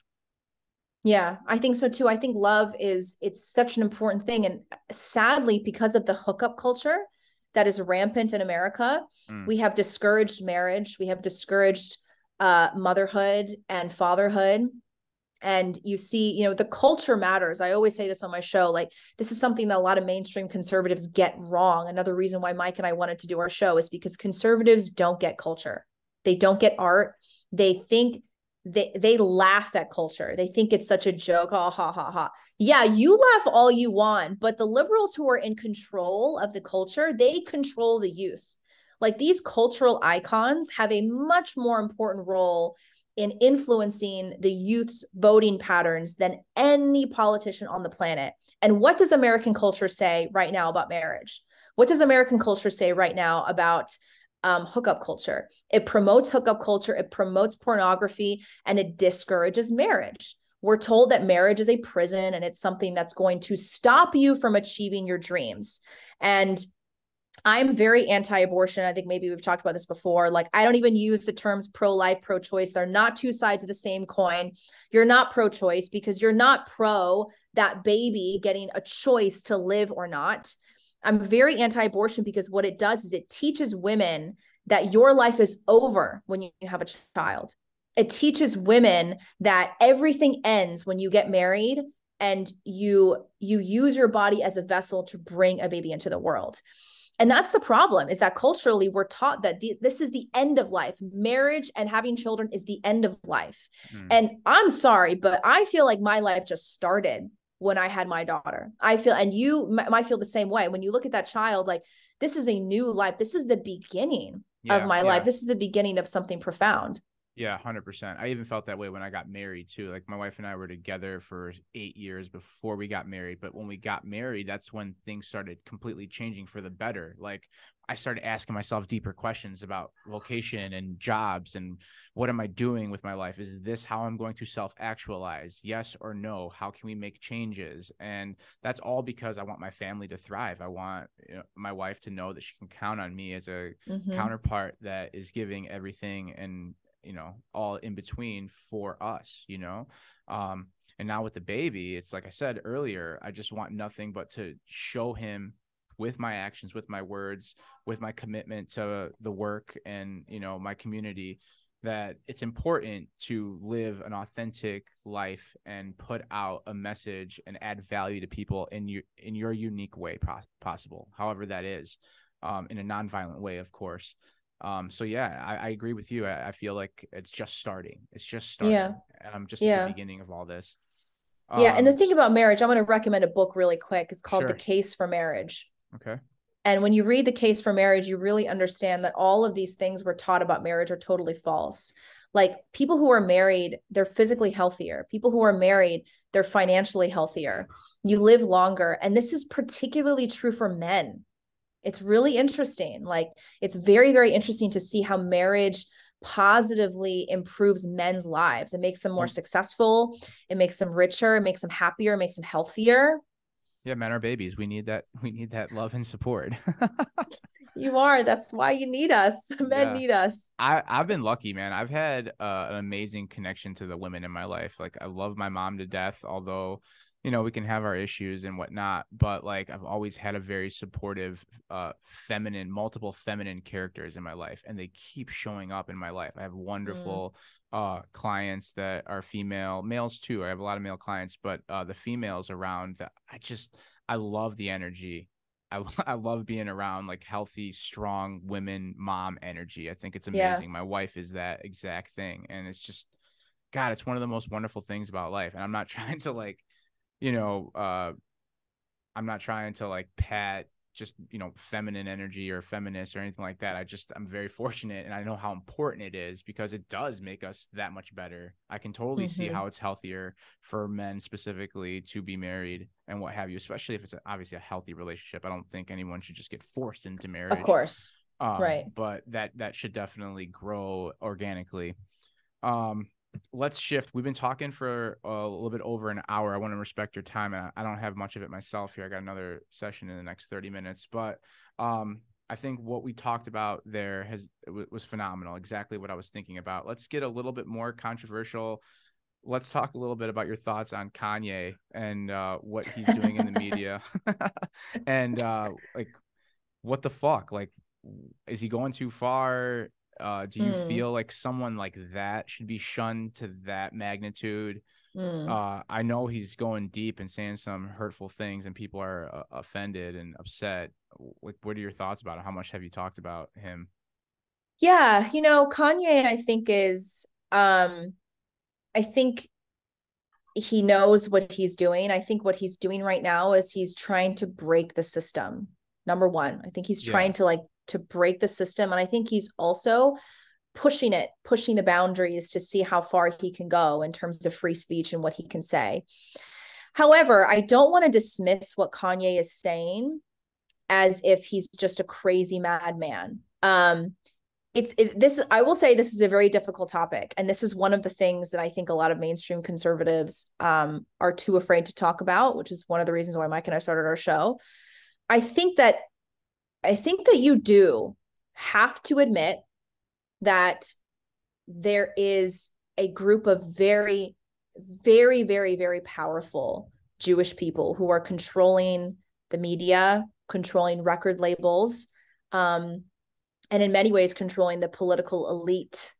Yeah, I think so too. I think love it's such an important thing. And sadly, because of the hookup culture that is rampant in America, we have discouraged marriage. We have discouraged motherhood and fatherhood. And you see, you know, the culture matters. I always say this on my show, like, this is something that a lot of mainstream conservatives get wrong. Another reason why Mike and I wanted to do our show is because conservatives don't get culture. They don't get art. They think they laugh at culture. They think it's such a joke. Oh, ha, ha, ha. Yeah, you laugh all you want, but the liberals who are in control of the culture, they control the youth. Like, these cultural icons have a much more important role in influencing the youth's voting patterns than any politician on the planet. And what does American culture say right now about marriage? What does American culture say right now about hookup culture? It promotes hookup culture, it promotes pornography, and it discourages marriage. We're told that marriage is a prison and it's something that's going to stop you from achieving your dreams. And I'm very anti-abortion. I think maybe we've talked about this before. Like, I don't even use the terms pro-life, pro-choice. They're not two sides of the same coin. You're not pro-choice because you're not pro that baby getting a choice to live or not. I'm very anti-abortion because what it does is it teaches women that your life is over when you have a child. It teaches women that everything ends when you get married and you use your body as a vessel to bring a baby into the world. And that's the problem, is that culturally we're taught that this is the end of life. Marriage and having children is the end of life. And I'm sorry, but I feel like my life just started when I had my daughter. I feel, and you might feel the same way. When you look at that child, like, this is a new life. This is the beginning of my life. This is the beginning of something profound. Yeah, 100%. I even felt that way when I got married too. Like, my wife and I were together for 8 years before we got married. But when we got married, that's when things started completely changing for the better. Like, I started asking myself deeper questions about vocation and jobs and what am I doing with my life? Is this how I'm going to self-actualize? Yes or no? How can we make changes? And that's all because I want my family to thrive. I want, you know, my wife to know that she can count on me as a counterpart that is giving everything and, you know, all in between for us, you know. And now with the baby, it's like I said earlier, I just want nothing but to show him with my actions, with my words, with my commitment to the work and, you know, my community, that it's important to live an authentic life and put out a message and add value to people in your unique way possible, however that is, in a nonviolent way, of course. So yeah, I agree with you. I feel like it's just starting. It's just starting. Yeah. And I'm just at the Yeah. beginning of all this. Yeah. And the thing about marriage, I'm going to recommend a book really quick. It's called The Sure. Case for Marriage. Okay. And when you read The Case for Marriage, you really understand that all of these things we're taught about marriage are totally false. Like, people who are married, they're physically healthier. People who are married, they're financially healthier. You live longer. And this is particularly true for men. It's really interesting. Like, it's very, very interesting to see how marriage positively improves men's lives. It makes them more successful. It makes them richer. It makes them happier. It makes them healthier. Yeah, men are babies. We need that. We need that love and support. You are. That's why you need us. Men Yeah. need us. I've been lucky, man. I've had an amazing connection to the women in my life. Like I love my mom to death, although, we can have our issues and whatnot, but like I've always had a very supportive, multiple feminine characters in my life, and they keep showing up in my life. I have wonderful clients that are female, males too. I have a lot of male clients, but the females around that I love the energy. I love being around like healthy, strong women, mom energy. I think it's amazing. My wife is that exact thing. And it's just, God, it's one of the most wonderful things about life. And I'm not trying to like, you know, I'm not trying to like pat just, feminine energy or feminist or anything like that. I'm very fortunate, and I know how important it is because it does make us that much better. I can totally see how it's healthier for men specifically to be married and what have you, especially if it's obviously a healthy relationship. I don't think anyone should just get forced into marriage. Of course. Right. But that should definitely grow organically. Let's shift. We've been talking for a little bit over an hour. I want to respect your time, and I don't have much of it myself here. I got another session in the next 30 minutes, but I think what we talked about there was phenomenal. Exactly what I was thinking about. Let's get a little bit more controversial. Let's talk a little bit about your thoughts on Kanye and what he's doing in the media, and like, what the fuck? Like, is he going too far? Do you feel like someone like that should be shunned to that magnitude? I know he's going deep and saying some hurtful things, and people are offended and upset. Like, what are your thoughts about it? How much have you talked about him? Yeah, Kanye, I think I think he knows what he's doing. I think what he's doing right now is he's trying to break the system. Number one, I think he's trying to break the system. And I think he's also pushing the boundaries to see how far he can go in terms of free speech and what he can say. However, I don't want to dismiss what Kanye is saying as if he's just a crazy madman. I will say this is a very difficult topic. And this is one of the things that I think a lot of mainstream conservatives are too afraid to talk about, which is one of the reasons why Mike and I started our show. I think that you do have to admit that there is a group of very, very, very, very powerful Jewish people who are controlling the media, controlling record labels, and in many ways controlling the political elite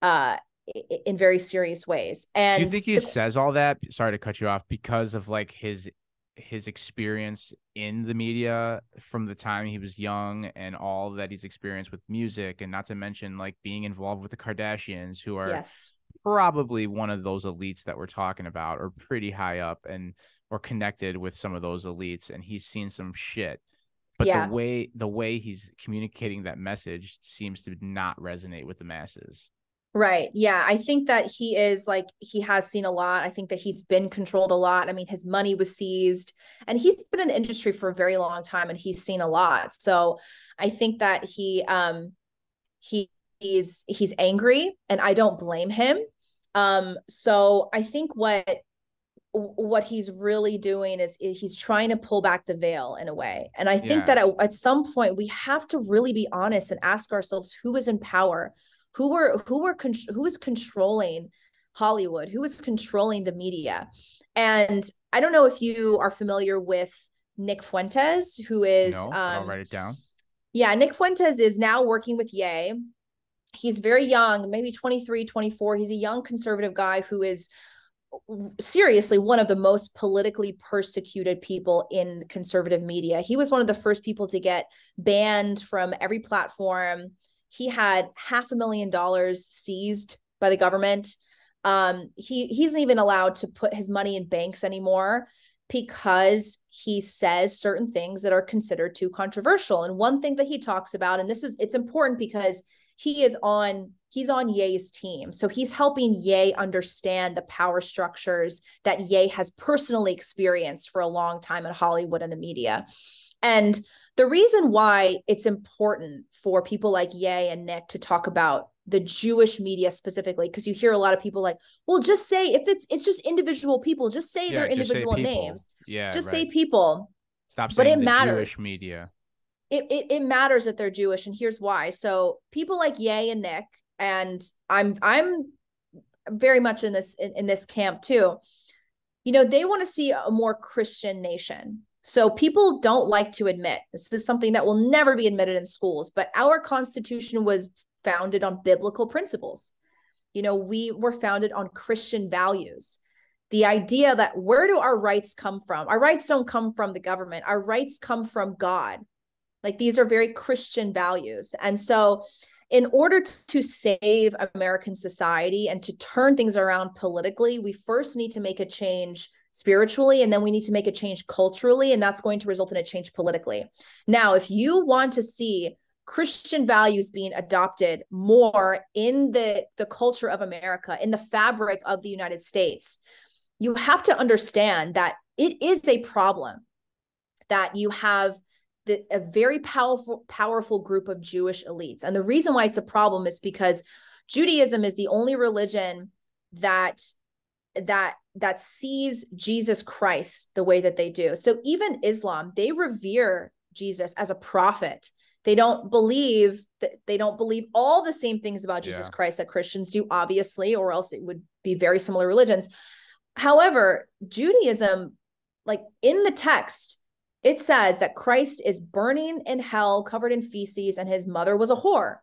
in very serious ways. And do you think he says all that? Sorry to cut you off, because of like his experience in the media from the time he was young and all that he's experienced with music, and not to mention like being involved with the Kardashians, who are probably one of those elites that we're talking about, or pretty high up and or connected with some of those elites, and he's seen some shit. But the way he's communicating that message seems to not resonate with the masses. Right. Yeah. I think that he has seen a lot. I think that he's been controlled a lot. I mean, his money was seized, and he's been in the industry for a very long time, and he's seen a lot. So I think that he's angry, and I don't blame him. So I think what he's really doing is he's trying to pull back the veil in a way. And I think that at some point we have to really be honest and ask ourselves who is in power, who was controlling Hollywood, who was controlling the media. And I don't know if you are familiar with Nick Fuentes, who is no, but I'll write it down. Yeah, Nick Fuentes is now working with Ye. He's very young, maybe 23, 24. He's a young conservative guy who is seriously one of the most politically persecuted people in conservative media. He was one of the first people to get banned from every platform. He had $500,000 seized by the government. He isn't even allowed to put his money in banks anymore because he says certain things that are considered too controversial. And one thing that he talks about, and it's important because he's on Ye's team. So he's helping Ye understand the power structures that Ye has personally experienced for a long time in Hollywood and the media. And the reason why it's important for people like Ye and Nick to talk about the Jewish media specifically, because you hear a lot of people like, well, just say if it's just individual people, just say their individual names. Yeah, just say people. Stop saying the Jewish media. it matters that they're Jewish, and here's why. So people like Ye and Nick, and I'm very much in this camp too. They want to see a more Christian nation. So people don't like to admit, this is something that will never be admitted in schools, but our Constitution was founded on biblical principles. We were founded on Christian values. The idea that, where do our rights come from? Our rights don't come from the government. Our rights come from God. Like, these are very Christian values. And so in order to save American society and to turn things around politically, we first need to make a change spiritually, and then we need to make a change culturally, and that's going to result in a change politically. Now, if you want to see Christian values being adopted more in the culture of America, in the fabric of the United States, you have to understand that it is a problem that you have a very powerful group of Jewish elites. And the reason why it's a problem is because Judaism is the only religion that sees Jesus Christ the way that they do. So even Islam, they revere Jesus as a prophet. They don't believe all the same things about Jesus Christ that Christians do, obviously, or else it would be very similar religions. However, Judaism, like in the text, it says that Christ is burning in hell, covered in feces, and his mother was a whore.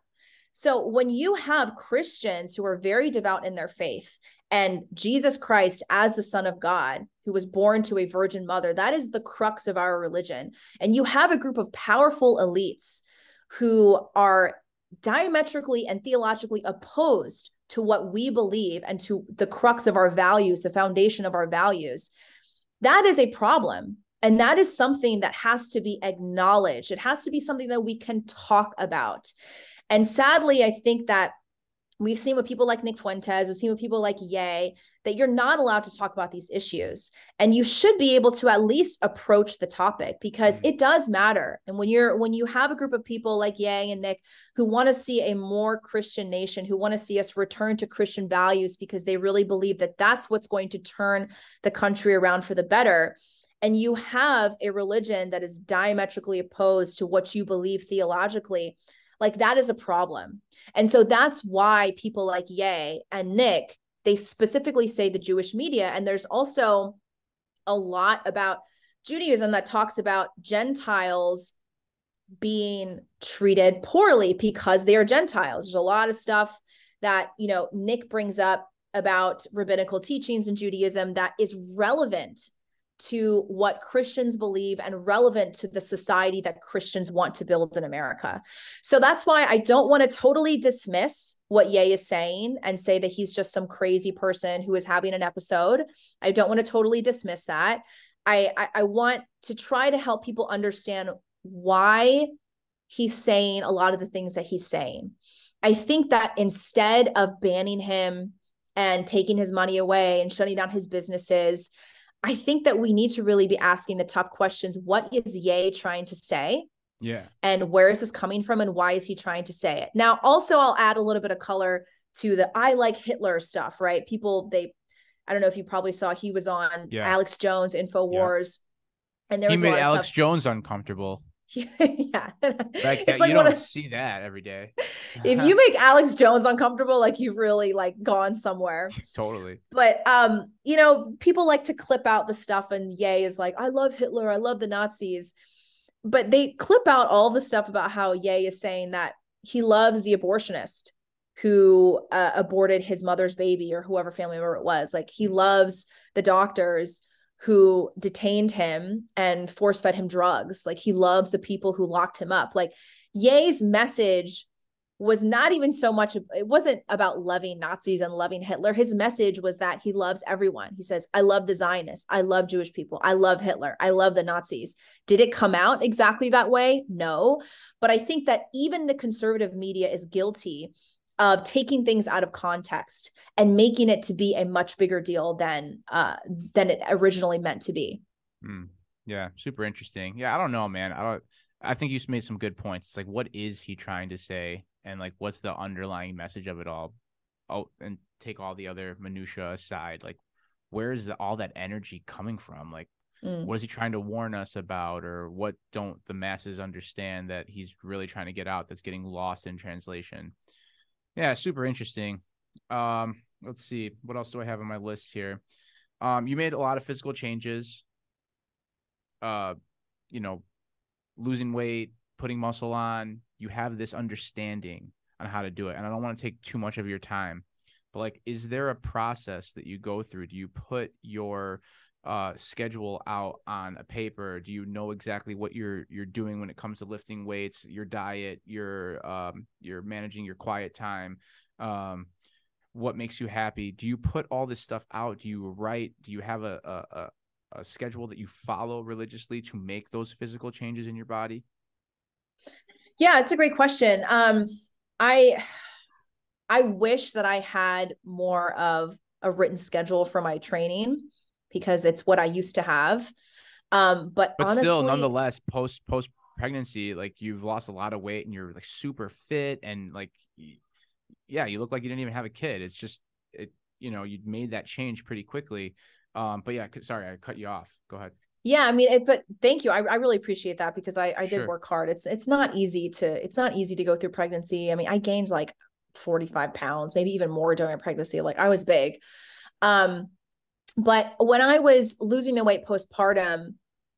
So when you have Christians who are very devout in their faith, and Jesus Christ as the Son of God, who was born to a virgin mother, that is the crux of our religion. And you have a group of powerful elites who are diametrically and theologically opposed to what we believe and to the crux of our values, the foundation of our values. That is a problem. And that is something that has to be acknowledged. It has to be something that we can talk about. And sadly, I think that we've seen with people like Nick Fuentes, we've seen with people like Ye, that you're not allowed to talk about these issues. And you should be able to at least approach the topic, because it does matter. And when you have a group of people like Ye and Nick who want to see a more Christian nation, who want to see us return to Christian values because they really believe that that's what's going to turn the country around for the better, and you have a religion that is diametrically opposed to what you believe theologically, like, that is a problem. And so that's why people like Ye and Nick, they specifically say the Jewish media. And there's also a lot about Judaism that talks about Gentiles being treated poorly because they are Gentiles. There's a lot of stuff that, Nick brings up about rabbinical teachings in Judaism that is relevant to what Christians believe and relevant to the society that Christians want to build in America. So that's why I don't want to totally dismiss what Ye is saying and say that he's just some crazy person who is having an episode. I don't want to totally dismiss that. I want to try to help people understand why he's saying a lot of the things that he's saying. I think that instead of banning him and taking his money away and shutting down his businesses, I think that we need to really be asking the tough questions. What is Ye trying to say? Yeah. And where is this coming from? And why is he trying to say it? Now, also, I'll add a little bit of color to the I like Hitler stuff, right? I don't know if you probably saw, he was on Alex Jones, InfoWars. Yep. And there was he made Alex Jones uncomfortable. Yeah. Like that, you don't see that every day. If you make Alex Jones uncomfortable, like, you've really gone somewhere. Totally. But people like to clip out the stuff, and Ye is like, I love Hitler, I love the Nazis. But they clip out all the stuff about how Ye is saying that he loves the abortionist who aborted his mother's baby, or whoever family member it was. Like, he loves the doctors who detained him and force-fed him drugs. Like, he loves the people who locked him up. Like, Ye's message was not even so much, it wasn't about loving Nazis and loving Hitler. His message was that he loves everyone. He says, I love the Zionists. I love Jewish people. I love Hitler. I love the Nazis. Did it come out exactly that way? No. But I think that even the conservative media is guilty of taking things out of context and making it to be a much bigger deal than it originally meant to be. Yeah, super interesting. Yeah, I don't know, man. I think you made some good points. It's like, what is he trying to say, and like, what's the underlying message of it all? Oh, and take all the other minutia aside. Like, where is all that energy coming from? Like, what is he trying to warn us about, or what don't the masses understand that he's really trying to get out that's getting lost in translation? Yeah, super interesting. Let's see, what else do I have on my list here? You made a lot of physical changes, you know, losing weight, putting muscle on. You have this understanding on how to do it. And I don't want to take too much of your time, but like, is there a process that you go through? Do you put your schedule out on a paper? Do you know exactly what you're doing when it comes to lifting weights, your diet, you're managing your quiet time, what makes you happy? Do you put all this stuff out? Do you write? Do you have a schedule that you follow religiously to make those physical changes in your body? Yeah, it's a great question. I wish that I had more of a written schedule for my training because it's what I used to have. But honestly, still, nonetheless, post pregnancy, like you've lost a lot of weight and you're like super fit and like, yeah, you look like you didn't even have a kid. It's just, you made that change pretty quickly. But yeah, sorry, I cut you off. Go ahead. Yeah, I mean, but thank you. I really appreciate that because I did Sure. work hard. It's not easy to go through pregnancy. I mean, I gained like 45 pounds, maybe even more during pregnancy. Like I was big. But when I was losing the weight postpartum,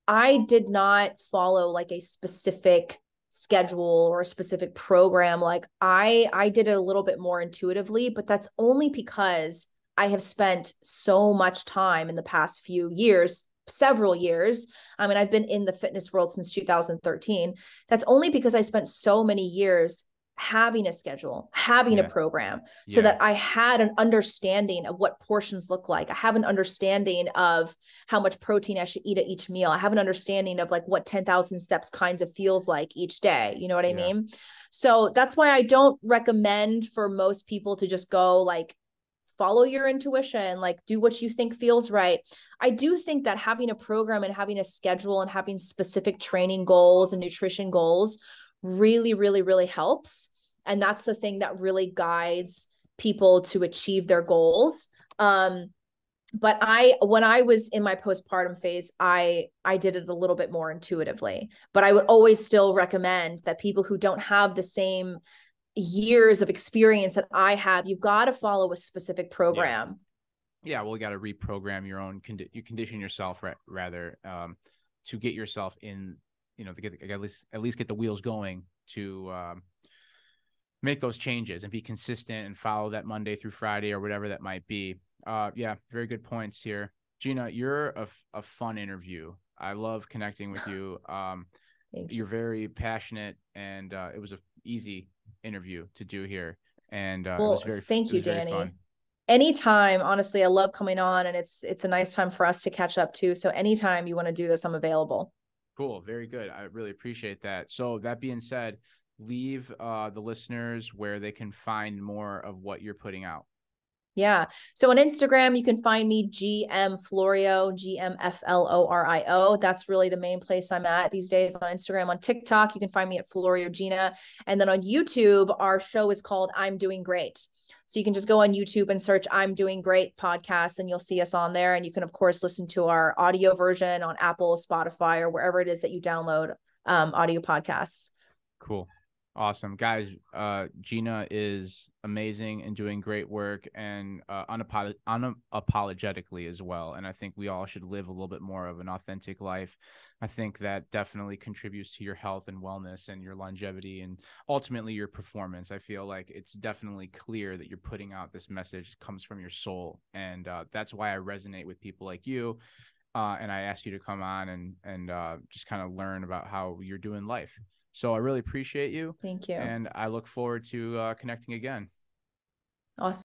I did not follow like a specific schedule or a specific program. Like I did it a little bit more intuitively, but that's only because I have spent so much time in the past few years, several years. I mean, I've been in the fitness world since 2013. That's only because I spent so many years having a schedule, having a program, so that I had an understanding of what portions look like. I have an understanding of how much protein I should eat at each meal. I have an understanding of like what 10,000 steps kinds of feels like each day. You know what I mean? So that's why I don't recommend for most people to just go like, follow your intuition, like do what you think feels right. I do think that having a program and having a schedule and having specific training goals and nutrition goals really, really, really helps. And that's the thing that really guides people to achieve their goals. But when I was in my postpartum phase, I did it a little bit more intuitively, but I would always still recommend that people who don't have the same years of experience that I have, you've got to follow a specific program. Yeah. Well, you got to reprogram your own, you condition yourself rather, to get yourself in, to get at least get the wheels going to, make those changes and be consistent and follow that Monday through Friday or whatever that might be. Yeah, very good points here. Gina, you're a fun interview. I love connecting with you. You're very passionate, and it was an easy interview to do here. And it was very thank you, very Danny. fun. Anytime, honestly, I love coming on, and it's a nice time for us to catch up too. So anytime you want to do this, I'm available. Cool. Very good. I really appreciate that. So that being said, leave the listeners where they can find more of what you're putting out. Yeah. So on Instagram, you can find me GM Florio, GMFLORIO. That's really the main place I'm at these days on Instagram. On TikTok, you can find me at Florio Gina. And then on YouTube, our show is called I'm Doing Great. So you can just go on YouTube and search I'm Doing Great podcast, and you'll see us on there. And you can, of course, listen to our audio version on Apple, Spotify, or wherever it is that you download audio podcasts. Cool. Awesome. Guys, Gina is amazing and doing great work, and unapologetically as well. And I think we all should live a little bit more of an authentic life. I think that definitely contributes to your health and wellness and your longevity and ultimately your performance. I feel like it's definitely clear that you're putting out this message that comes from your soul. And that's why I resonate with people like you. And I ask you to come on and just kind of learn about how you're doing life. So I really appreciate you. Thank you. And I look forward to connecting again. Awesome.